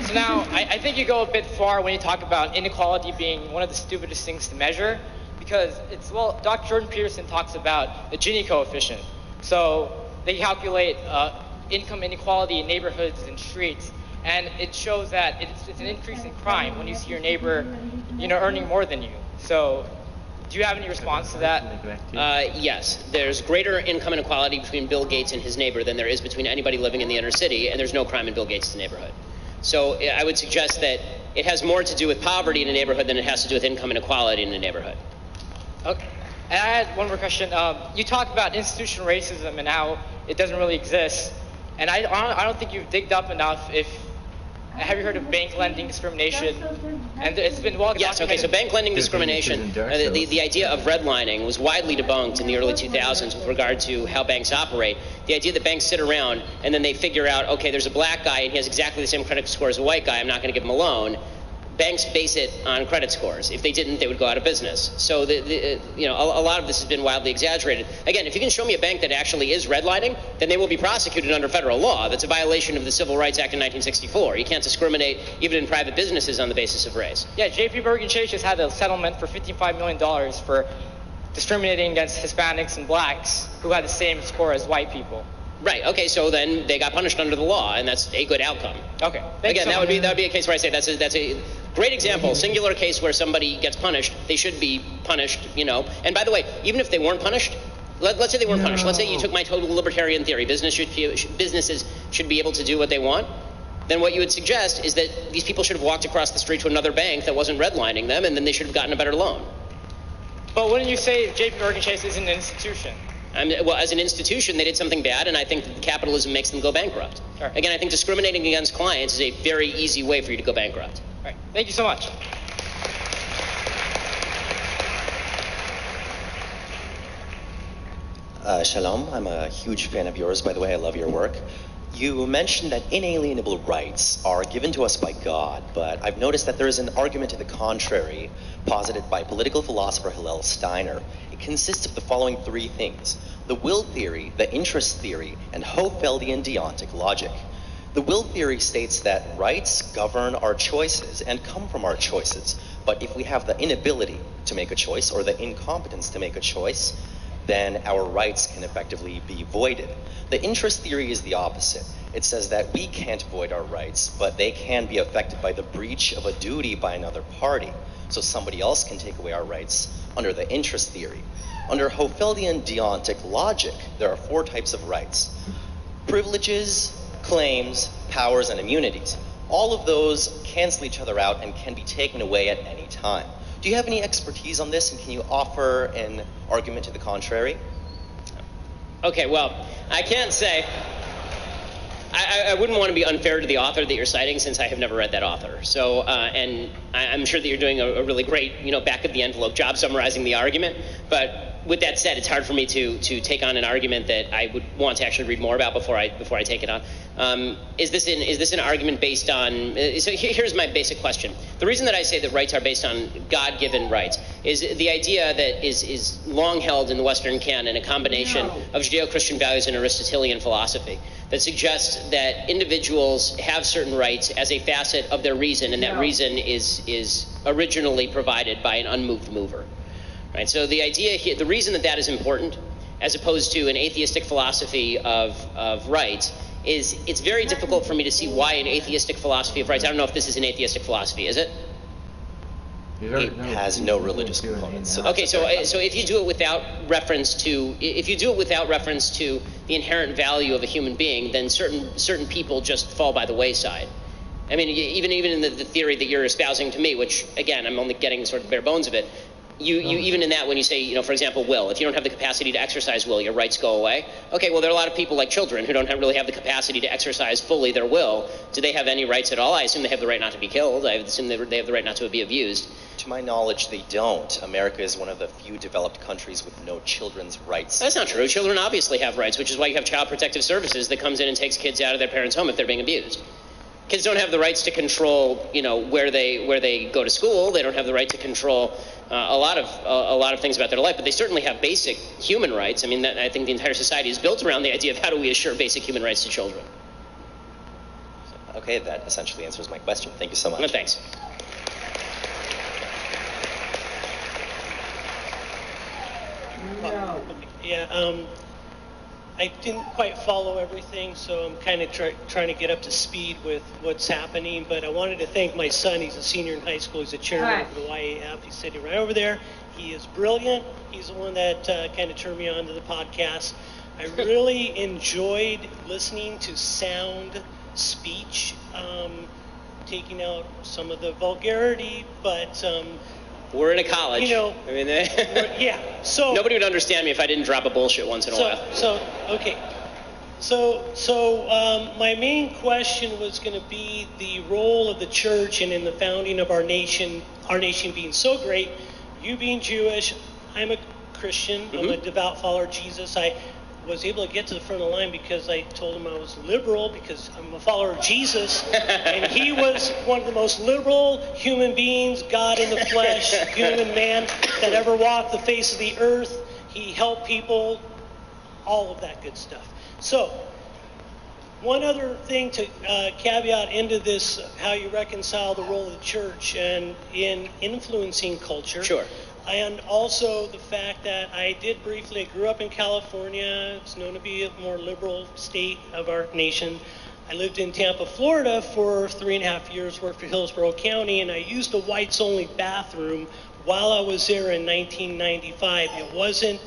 So now, I think you go a bit far when you talk about inequality being one of the stupidest things to measure, because it's, well, Dr. Jordan Peterson talks about the Gini coefficient. So they calculate income inequality in neighborhoods and streets, and it shows that it's an increase in crime when you see your neighbor, earning more than you. So do you have any response to that? Yes. There's greater income inequality between Bill Gates and his neighbor than there is between anybody living in the inner city, and there's no crime in Bill Gates' neighborhood. So I would suggest that it has more to do with poverty in a neighborhood than it has to do with income inequality in a neighborhood. Okay. And I had one more question. You talk about institutional racism and how it doesn't really exist, and I don't think you've digged up enough. Have you heard of bank lending discrimination? And it's been well documented. Yes, okay, so bank lending discrimination, the idea of redlining was widely debunked in the early 2000s with regard to how banks operate. The idea that banks sit around and then they figure out, okay, there's a black guy and he has exactly the same credit score as a white guy, I'm not going to give him a loan. Banks base it on credit scores. If they didn't, they would go out of business. So a lot of this has been wildly exaggerated. Again, if you can show me a bank that actually is redlining, then they will be prosecuted under federal law. That's a violation of the Civil Rights Act in 1964. You can't discriminate even in private businesses on the basis of race. Yeah, JP Morgan Chase just had a settlement for $55 million for discriminating against Hispanics and blacks who had the same score as white people. Right. Okay. So then they got punished under the law, and that's a good outcome. Okay. Again, that would be a case where I say that's a great example, singular case where somebody gets punished. They should be punished, And by the way, even if they weren't punished, let's say they weren't punished. Let's say you took my total libertarian theory. Businesses should be able to do what they want. Then what you would suggest is that these people should have walked across the street to another bank that wasn't redlining them, and then they should have gotten a better loan. But wouldn't you say JP Morgan Chase is an institution? Well, as an institution, they did something bad, and I think that capitalism makes them go bankrupt. Sure. Again, I think discriminating against clients is a very easy way for you to go bankrupt. All right. Thank you so much. Shalom. I'm a huge fan of yours, by the way. I love your work. You mentioned that inalienable rights are given to us by God, but I've noticed that there is an argument to the contrary posited by political philosopher Hillel Steiner. It consists of the following three things: the will theory, the interest theory, and Hofeldian deontic logic. The will theory states that rights govern our choices and come from our choices, but if we have the inability to make a choice or the incompetence to make a choice, then our rights can effectively be voided. The interest theory is the opposite. It says that we can't void our rights, but they can be affected by the breach of a duty by another party. So somebody else can take away our rights under the interest theory. Under Hofeldian deontic logic, there are four types of rights: privileges, claims, powers, and immunities. All of those cancel each other out and can be taken away at any time. Do you have any expertise on this, and can you offer an argument to the contrary? Okay, well, I can't say. I wouldn't want to be unfair to the author that you're citing, since I have never read that author. So, and I'm sure that you're doing a really great, back-of-the-envelope job summarizing the argument. But with that said, it's hard for me to take on an argument that I would want to actually read more about before I take it on. Is this an argument based on? So here's my basic question. The reason that I say that rights are based on God-given rights is the idea that is long held in the Western canon, a combination of Judeo-Christian values and Aristotelian philosophy, that suggests that individuals have certain rights as a facet of their reason, and that reason is originally provided by an unmoved mover. Right? So the idea here, the reason that is important, as opposed to an atheistic philosophy of rights, is it's very difficult for me to see why an atheistic philosophy of rights. I don't know if this is an atheistic philosophy, is it? It has no religious components. So Okay, so if you do it without reference to the inherent value of a human being, then certain people just fall by the wayside. I mean, even in the theory that you're espousing to me, which again I'm only getting sort of bare bones of it. You even in that, when you say, for example, will, if you don't have the capacity to exercise will, your rights go away. Okay, well, there are a lot of people like children who don't really have the capacity to exercise fully their will. Do they have any rights at all? I assume they have the right not to be killed. I assume they have the right not to be abused. To my knowledge, they don't. America is one of the few developed countries with no children's rights. That's not true. Children obviously have rights, which is why you have Child Protective Services that comes in and takes kids out of their parents' home if they're being abused. Kids don't have the rights to control, where they go to school. They don't have the right to control a lot of things about their life, but they certainly have basic human rights. I mean, I think the entire society is built around the idea of how do we assure basic human rights to children. Okay, that essentially answers my question. Thank you so much. No, thanks. Yeah, I didn't quite follow everything, so I'm kind of trying to get up to speed with what's happening. But I wanted to thank my son. He's a senior in high school. He's a chairman of the YAF. He's sitting right over there. He is brilliant. He's the one that kind of turned me on to the podcast. I really enjoyed listening to sound speech, taking out some of the vulgarity, but... We're in a college. I mean, yeah. So nobody would understand me if I didn't drop a bullshit once in a while. Okay. So my main question was going to be the role of the church and in the founding of our nation being so great. You being Jewish, I'm a Christian. I'm a devout follower of Jesus. I was able to get to the front of the line because I told him I was liberal because I'm a follower of Jesus. And he was one of the most liberal human beings, God in the flesh, human man that ever walked the face of the earth. He helped people, all of that good stuff. So, one other thing to caveat into this, how you reconcile the role of the church and in influencing culture. Sure. And also the fact that I grew up in California. It's known to be a more liberal state of our nation. I lived in Tampa, Florida for 3.5 years, worked for Hillsborough County, and I used a whites-only bathroom while I was there in 1995. It wasn't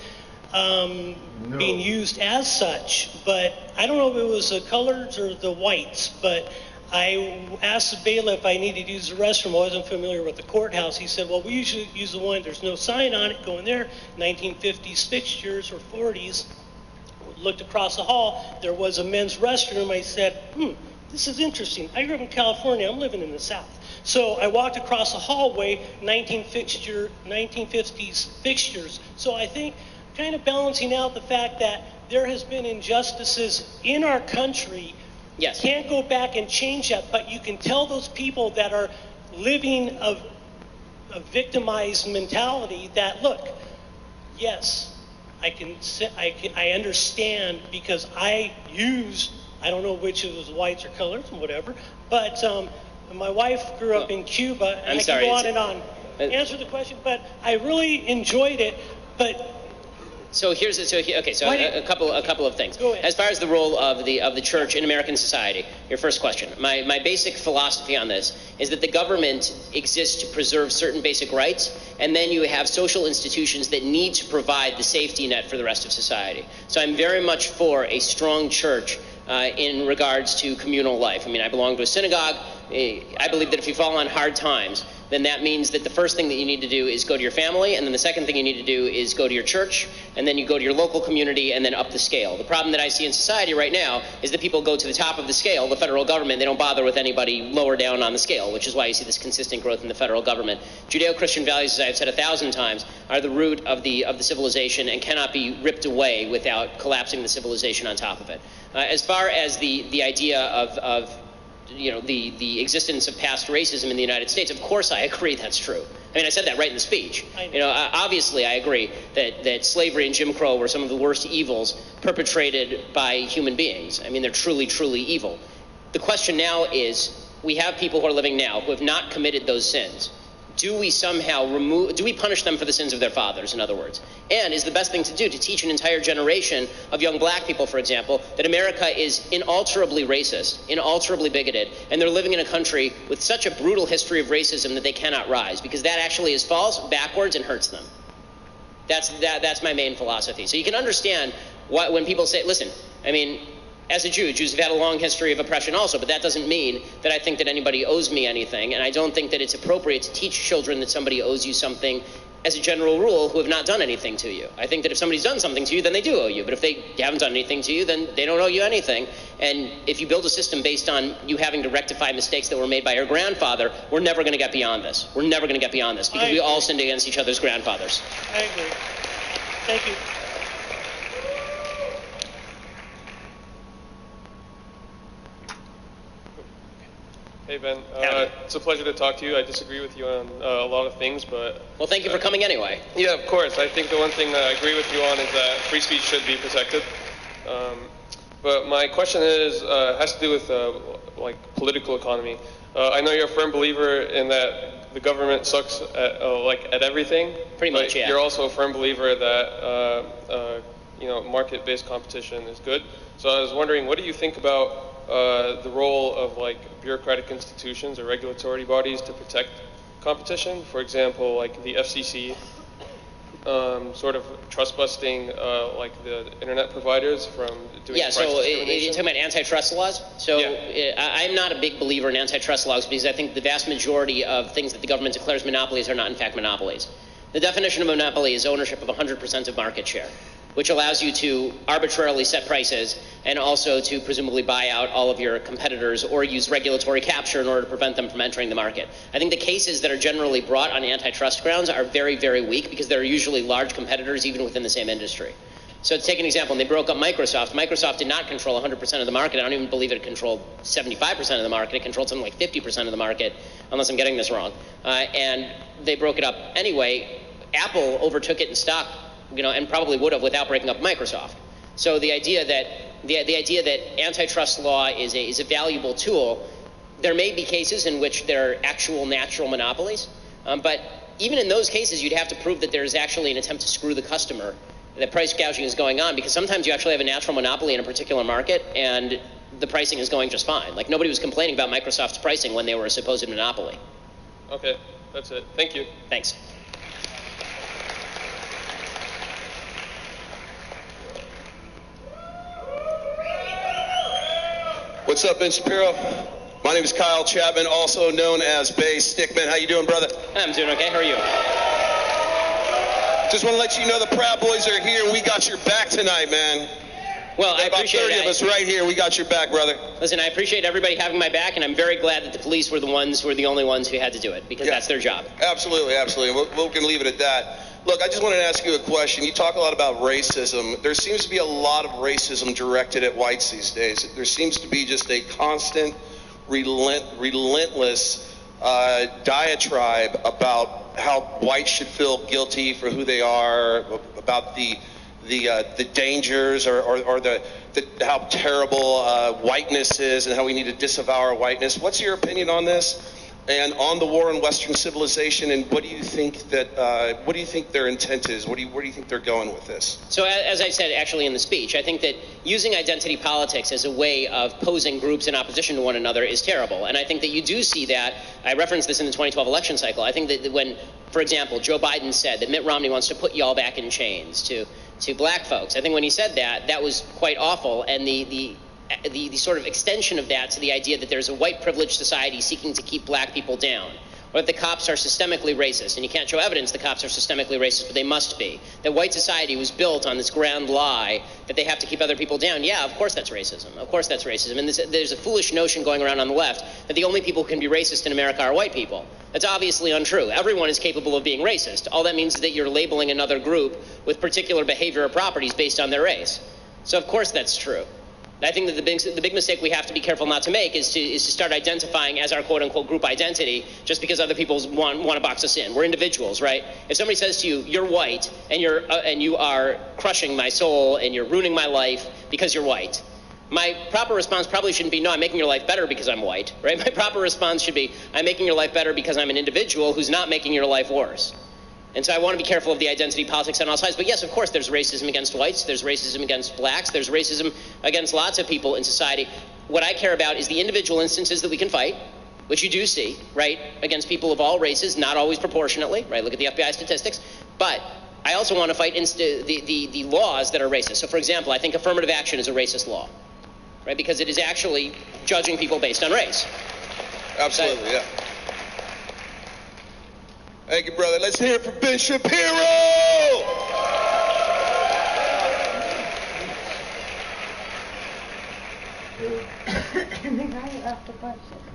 being used as such, but I don't know if it was the colors or the whites, but I asked the bailiff if I needed to use the restroom. I wasn't familiar with the courthouse. He said, well, we usually use the one, there's no sign on it, go in there, 1950s fixtures or 40s. Looked across the hall, there was a men's restroom. I said, this is interesting. I grew up in California, I'm living in the South. So I walked across the hallway, 1950s fixtures. So I think kind of balancing out the fact that there has been injustices in our country. Yes. Can't go back and change that, but you can tell those people that are living a victimized mentality that, look, yes, I understand because I don't know which of those whites or colors and whatever, but my wife grew up in Cuba, and I can go on and on. Answer the question, but I really enjoyed it, but... So a couple of things. As far as the role of the church in American society, your first question. My basic philosophy on this is that the government exists to preserve certain basic rights, and then you have social institutions that need to provide the safety net for the rest of society. So I'm very much for a strong church in regards to communal life. I mean, I belong to a synagogue. I believe that if you fall on hard times, then that means that the first thing that you need to do is go to your family, and then the second thing you need to do is go to your church, and then you go to your local community, and then up the scale. The problem that I see in society right now is that people go to the top of the scale, the federal government. They don't bother with anybody lower down on the scale, which is why you see this consistent growth in the federal government. Judeo-Christian values, as I've said 1,000 times, are the root of the civilization and cannot be ripped away without collapsing the civilization on top of it. As far as the idea of the existence of past racism in the United States, of course I agree that's true. I mean, I said that right in the speech. Obviously I agree that slavery and Jim Crow were some of the worst evils perpetrated by human beings. I mean, they're truly, truly evil. The question now is, we have people who are living now who have not committed those sins. do we somehow do we punish them for the sins of their fathers, in other words? And is the best thing to do to teach an entire generation of young black people, for example, that America is inalterably racist, inalterably bigoted, and they're living in a country with such a brutal history of racism that they cannot rise, because that actually is false, backwards, and hurts them. That's my main philosophy. So you can understand why, when people say, listen, I mean, as a Jew, Jews have had a long history of oppression also, but that doesn't mean that I think that anybody owes me anything, and I don't think that it's appropriate to teach children that somebody owes you something as a general rule who have not done anything to you. I think that if somebody's done something to you, then they do owe you, but if they haven't done anything to you, then they don't owe you anything. And if you build a system based on you having to rectify mistakes that were made by your grandfather, we're never going to get beyond this. We're never going to get beyond this, because we all sinned against each other's grandfathers. I agree. Thank you. Hey, Ben. It's a pleasure to talk to you. I disagree with you on a lot of things, but... Well, thank you for coming anyway. Yeah, of course. I think the one thing that I agree with you on is that free speech should be protected. But my question has to do with, like, political economy. I know you're a firm believer in that the government sucks at everything. Pretty much, yeah. You're also a firm believer that, market-based competition is good. So I was wondering, what do you think about the role of like bureaucratic institutions or regulatory bodies to protect competition? For example, like the FCC, sort of trust busting like the internet providers from doing price discrimination. You're talking about antitrust laws? So I'm not a big believer in antitrust laws, because I think the vast majority of things that the government declares monopolies are not in fact monopolies. The definition of monopoly is ownership of 100% of market share, which allows you to arbitrarily set prices and also to presumably buy out all of your competitors or use regulatory capture in order to prevent them from entering the market. I think the cases that are generally brought on antitrust grounds are very, very weak, because there are usually large competitors even within the same industry. So to take an example, when they broke up Microsoft, Microsoft did not control 100% of the market. I don't even believe it controlled 75% of the market. It controlled something like 50% of the market, unless I'm getting this wrong. And they broke it up anyway. Apple overtook it in stock, and probably would have without breaking up Microsoft. So the idea that antitrust law is a valuable tool, there may be cases in which there are actual natural monopolies, but even in those cases, you'd have to prove that there's actually an attempt to screw the customer, that price gouging is going on, because sometimes you actually have a natural monopoly in a particular market, and the pricing is going just fine. Like, nobody was complaining about Microsoft's pricing when they were a supposed monopoly. Okay, that's it. Thank you. Thanks. What's up, Ben Shapiro? My name is Kyle Chapman, also known as Bay Stickman. How you doing, brother? I'm doing okay. How are you? Just want to let you know the Proud Boys are here. We got your back tonight, man. Well, I appreciate about 30 it. of us right here. We got your back, brother. Listen, I appreciate everybody having my back, and I'm very glad that the police were the only ones who had to do it, because that's their job. Absolutely, absolutely. We're going to leave it at that. Look, I just wanted to ask you a question. You talk a lot about racism. There seems to be a lot of racism directed at whites these days. There seems to be just a constant, relentless diatribe about how whites should feel guilty for who they are, about the dangers or how terrible whiteness is, and how we need to disavow our whiteness. What's your opinion on this? And on the war on Western civilization, and what do you think their intent is? Where do you think they're going with this? So as I said actually in the speech, I think that using identity politics as a way of posing groups in opposition to one another is terrible. And I think that you do see that. I referenced this in the 2012 election cycle. I think that when, for example, Joe Biden said that Mitt Romney wants to put you all back in chains to black folks, I think when he said that, that was quite awful. And the sort of extension of that to the idea that there's a white privileged society seeking to keep black people down, or that the cops are systemically racist, and you can't show evidence the cops are systemically racist, but they must be. That white society was built on this grand lie that they have to keep other people down. Yeah, of course that's racism. Of course that's racism. And there's a foolish notion going around on the left that the only people who can be racist in America are white people. That's obviously untrue. Everyone is capable of being racist. All that means is that you're labeling another group with particular behavior or properties based on their race. So of course that's true. I think that the big mistake we have to be careful not to make is to start identifying as our quote-unquote group identity just because other people want to box us in. We're individuals, right? If somebody says to you, you're white, and you are crushing my soul, and you're ruining my life because you're white, My proper response probably shouldn't be, no, I'm making your life better because I'm white, right? My proper response should be, I'm making your life better because I'm an individual who's not making your life worse. And so I want to be careful of the identity politics on all sides. But yes, of course, there's racism against whites, there's racism against blacks, there's racism against lots of people in society. What I care about is the individual instances that we can fight, which you do see, right, against people of all races, not always proportionately, right? Look at the FBI statistics. But I also want to fight the laws that are racist. So, for example, I think affirmative action is a racist law, right? Because it is actually judging people based on race. Absolutely, yeah. Thank you, brother. Let's hear it for Ben Shapiro!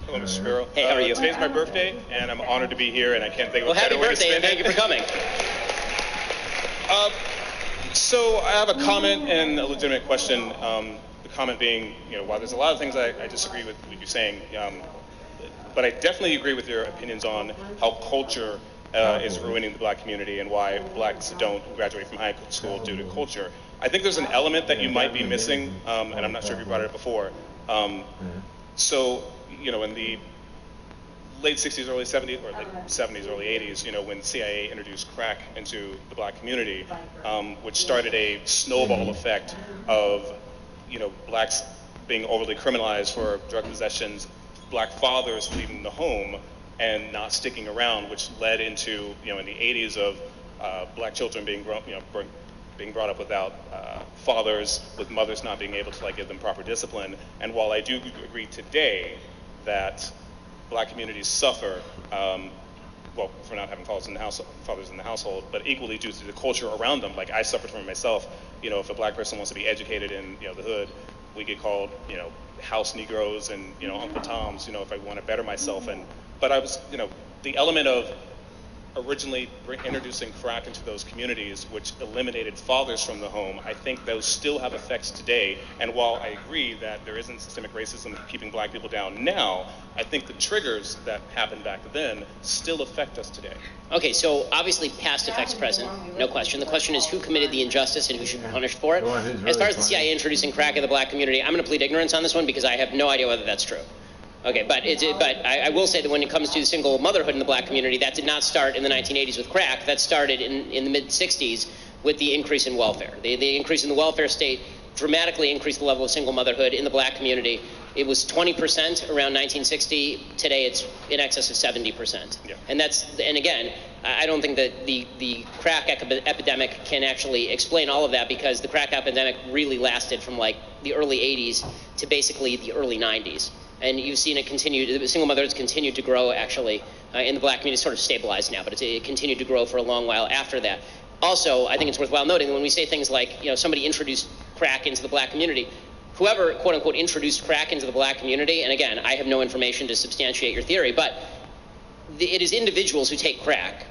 Hello, Mr. Shapiro. Hey, how are you? Today's my birthday, and I'm honored to be here, and I can't think of Well, a better happy way to birthday, spend and thank you for coming. So I have a comment and a legitimate question. The comment being, while there's a lot of things I disagree with what you're saying, but I definitely agree with your opinions on how culture is ruining the black community and why blacks don't graduate from high school due to culture. I think there's an element that you might be missing, and I'm not sure if you brought it up before. In the late 60s, early 70s, or late 70s, early 80s, when CIA introduced crack into the black community, which started a snowball effect of, blacks being overly criminalized for drug possessions, black fathers leaving the home and not sticking around, which led into, in the 80s of black children being brought up without fathers, with mothers not being able to give them proper discipline. And while I do agree today that black communities suffer, for not having fathers in the household, but equally due to the culture around them. Like I suffered from it myself. If a black person wants to be educated in the hood, we get called house Negroes and Uncle Toms. If I want to better myself, but I was the element of originally introducing crack into those communities, which eliminated fathers from the home, I think those still have effects today. And while I agree that there isn't systemic racism keeping black people down now, I think the triggers that happened back then still affect us today. Okay, so obviously past affects present, no question. The question is who committed the injustice and who should be punished for it. As far as the CIA introducing crack in the black community, I'm going to plead ignorance on this one because I have no idea whether that's true. Okay, but I will say that when it comes to single motherhood in the black community, that did not start in the 1980s with crack. That started in the mid-60s with the increase in welfare. The increase in the welfare state dramatically increased the level of single motherhood in the black community. It was 20% around 1960. Today it's in excess of 70%. Yeah. And again, I don't think that the crack epidemic can actually explain all of that because the crack epidemic really lasted from the early 80s to basically the early 90s. And you've seen it continue, the single motherhood's continued to grow actually in the black community. It's sort of stabilized now, but it continued to grow for a long while after that. Also, I think it's worthwhile noting that when we say things like, somebody introduced crack into the black community, whoever, quote unquote, introduced crack into the black community, and again, I have no information to substantiate your theory, but it is individuals who take crack,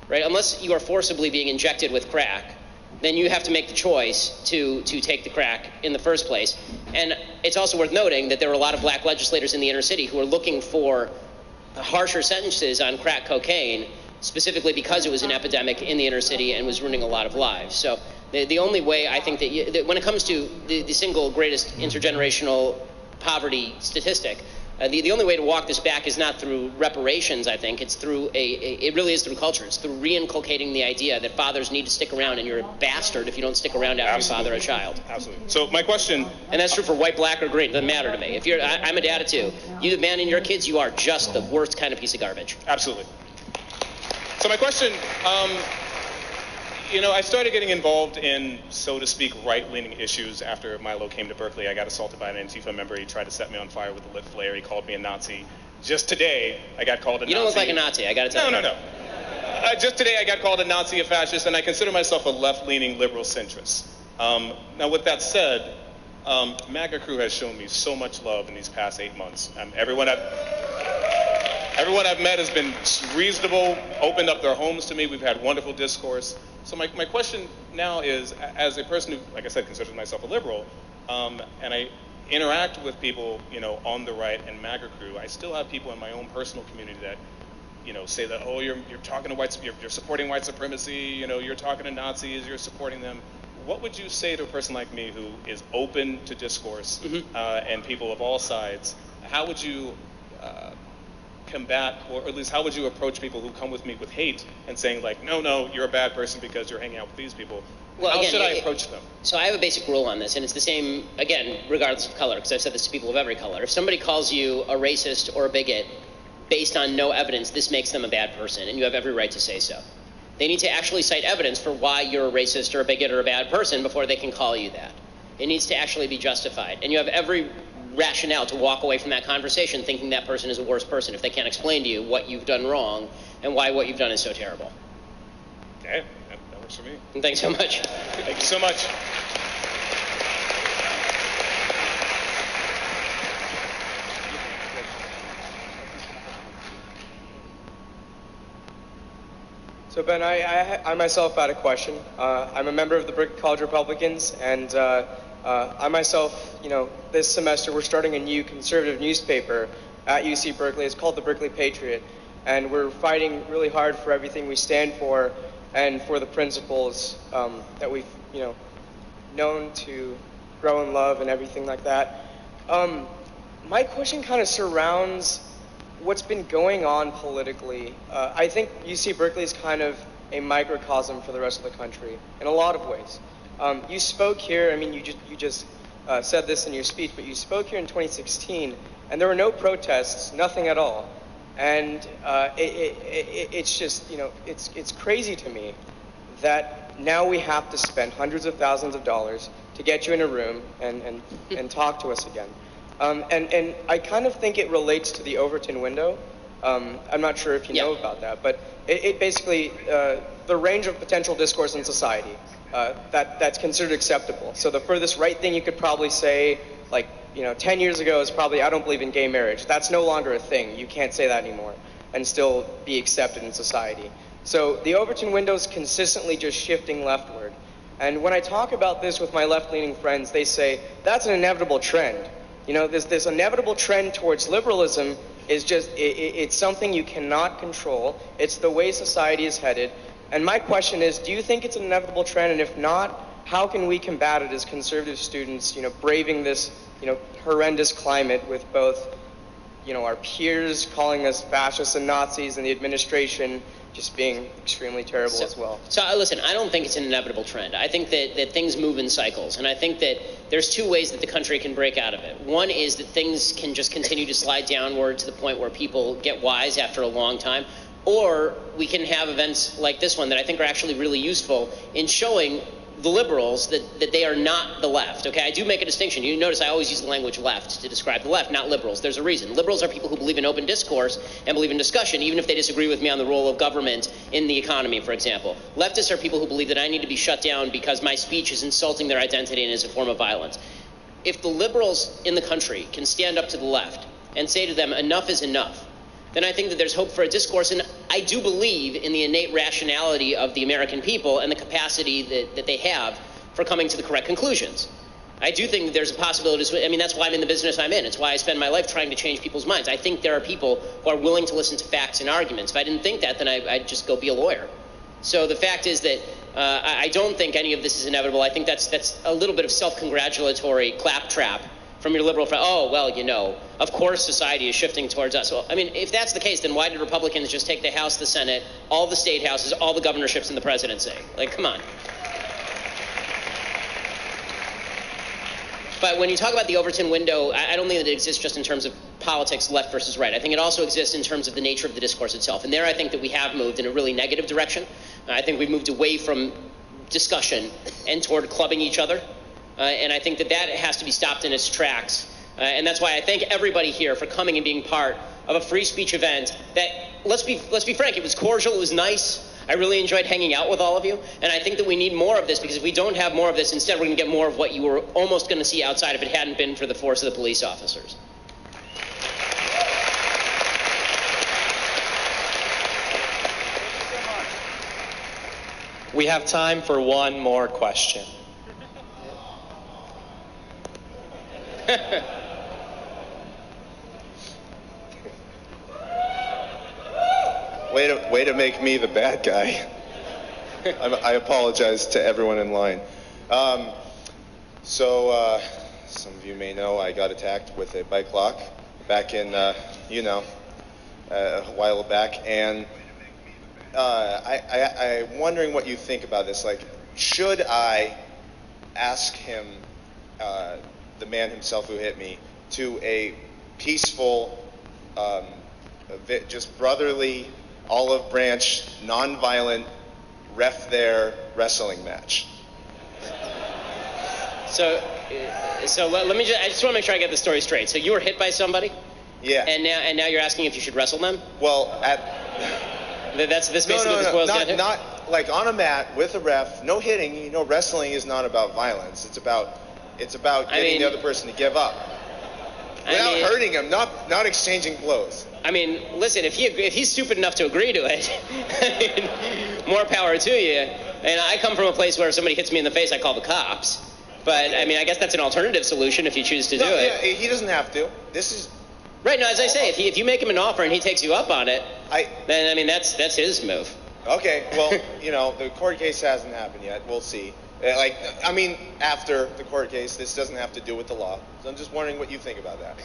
right? Unless you are forcibly being injected with crack, then you have to make the choice to take the crack in the first place. And it's also worth noting that there are a lot of black legislators in the inner city who are looking for harsher sentences on crack cocaine, specifically because it was an epidemic in the inner city and was ruining a lot of lives. So the only way I think that when it comes to the single greatest intergenerational poverty statistic, the only way to walk this back is not through reparations, I think. It's through it really is through culture. It's through reinculcating the idea that fathers need to stick around and you're a bastard if you don't stick around after you father a child. Absolutely. So my question... And that's true for white, black, or green. It doesn't matter to me. I'm a dad of two. You abandon your kids, you are just the worst kind of piece of garbage. Absolutely. So my question... I started getting involved in, so to speak, right-leaning issues after Milo came to Berkeley. I got assaulted by an Antifa member. He tried to set me on fire with a lit flare. He called me a Nazi. Just today, I got called a Nazi. You don't look like a Nazi, I got to tell you. No. Just today, I got called a Nazi, a fascist, and I consider myself a left-leaning liberal centrist. Now, with that said, MAGA crew has shown me so much love in these past 8 months. Everyone I've met has been reasonable, opened up their homes to me. We've had wonderful discourse. So my question now is, as a person who, like I said, considers myself a liberal, and I interact with people, on the right and MAGA crew, I still have people in my own personal community that, say that, oh, you're talking to you're supporting white supremacy, you're talking to Nazis, you're supporting them. what would you say to a person like me who is open to discourse and people of all sides? How would you combat, or at least how would you approach people who come with me with hate and saying like, no, you're a bad person because you're hanging out with these people? Well, how again, should I approach them? So I have a basic rule on this, and it's the same, again, regardless of color, because I've said this to people of every color. If somebody calls you a racist or a bigot based on no evidence, this makes them a bad person, and you have every right to say so. They need to actually cite evidence for why you're a racist or a bigot or a bad person before they can call you that. It needs to actually be justified, and you have every rationale to walk away from that conversation thinking that person is a worse person if they can't explain to you what you've done wrong and why what you've done is so terrible. Okay, that works for me. And thanks so much. Thank you so much. So Ben, I myself had a question. I'm a member of the Berkeley College Republicans, and I myself, this semester we're starting a new conservative newspaper at UC Berkeley. It's called the Berkeley Patriot, and we're fighting really hard for everything we stand for and for the principles that we've, known to grow and love and everything like that. My question kind of surrounds what's been going on politically. I think UC Berkeley is kind of a microcosm for the rest of the country in a lot of ways. You spoke here, you just said this in your speech, but you spoke here in 2016, and there were no protests, nothing at all. And it's just, it's crazy to me that now we have to spend hundreds of thousands of dollars to get you in a room and talk to us again. And I kind of think it relates to the Overton window. I'm not sure if you know about that, but it basically, the range of potential discourse in society that's considered acceptable. So the furthest right thing you could probably say, 10 years ago is probably, I don't believe in gay marriage. That's no longer a thing. You can't say that anymore and still be accepted in society. So the Overton window is consistently just shifting leftward. And when I talk about this with my left-leaning friends, they say, that's an inevitable trend. This inevitable trend towards liberalism is just, it's something you cannot control. It's the way society is headed. And my question is, do you think it's an inevitable trend? And if not, how can we combat it as conservative students, braving this, horrendous climate with both, our peers calling us fascists and Nazis and the administration just being extremely terrible as well? So listen, I don't think it's an inevitable trend. I think that things move in cycles, and I think that there's two ways that the country can break out of it. One is that things can just continue to slide downward to the point where people get wise after a long time, or we can have events like this one that I think are actually really useful in showing the liberals that they are not the left. Okay, I do make a distinction. You notice I always use the language left to describe the left, not liberals. There's a reason. Liberals are people who believe in open discourse and believe in discussion, even if they disagree with me on the role of government in the economy, for example. Leftists are people who believe that I need to be shut down because my speech is insulting their identity and is a form of violence. If the liberals in the country can stand up to the left and say to them, enough is enough, then I think that there's hope for a discourse. And I do believe in the innate rationality of the American people and the capacity that they have for coming to the correct conclusions. I do think that there's a possibility. That's why I'm in the business I'm in. It's why I spend my life trying to change people's minds. I think there are people who are willing to listen to facts and arguments. If I didn't think that, then I'd just go be a lawyer. So the fact is that I don't think any of this is inevitable. I think that's a little bit of self-congratulatory claptrap from your liberal friend. Oh, well, of course society is shifting towards us. Well, if that's the case, then why did Republicans just take the House, the Senate, all the state houses, all the governorships, and the presidency? Come on. But when you talk about the Overton window, I don't think that it exists just in terms of politics, left versus right. I think it also exists in terms of the nature of the discourse itself. And there I think that we have moved in a really negative direction. I think we've moved away from discussion and toward clubbing each other. And I think that has to be stopped in its tracks. And that's why I thank everybody here for coming and being part of a free speech event that, let's be frank, it was cordial, it was nice. I really enjoyed hanging out with all of you. And I think that we need more of this, because if we don't have more of this, instead we're going to get more of what you were almost going to see outside if it hadn't been for the force of the police officers. We have time for one more question. Way to make me the bad guy. I apologize to everyone in line. Some of you may know I got attacked with a bike lock back in, a while back, and I'm wondering what you think about this. Like, should I ask him, the man himself who hit me, to a peaceful, just brotherly, olive branch, non-violent, ref there wrestling match? So let me I just want to make sure I get the story straight. So you were hit by somebody? Yeah. And now you're asking if you should wrestle them? Well, that's basically what this boils down to? Not like on a mat with a ref, no hitting. You know, wrestling is not about violence. It's about getting the other person to give up without hurting him, not exchanging blows. I mean, listen, if he's stupid enough to agree to it, more power to you. And I come from a place where if somebody hits me in the face, I call the cops. But I mean, I guess that's an alternative solution if you choose to do it. Yeah, he doesn't have to. This is right. No, as I say, if you make him an offer and he takes you up on it, then I mean that's his move. Okay. Well, the court case hasn't happened yet. We'll see. After the court case, this doesn't have to do with the law. So I'm just wondering what you think about that.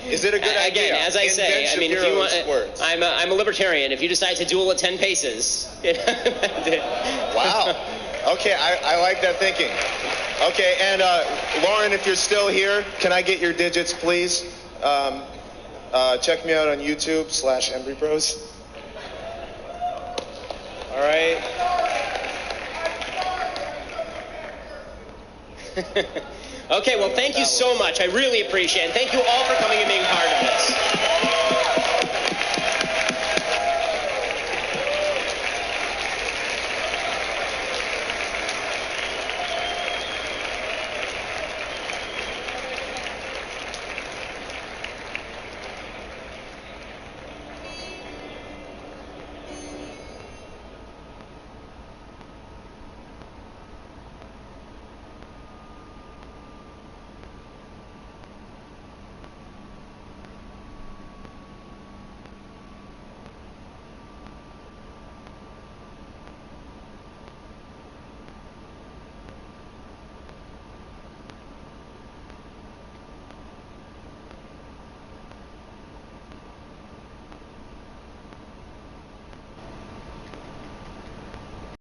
Is it a good idea? Again, as I say, I mean, if you want, I'm a libertarian. If you decide to duel at 10 paces. Wow. Okay, I like that thinking. Okay, and Lauren, if you're still here, can I get your digits, please? Check me out on YouTube /EmbryPros. All right. Okay, well, thank you so much. I really appreciate it. And thank you all for coming and being part of this.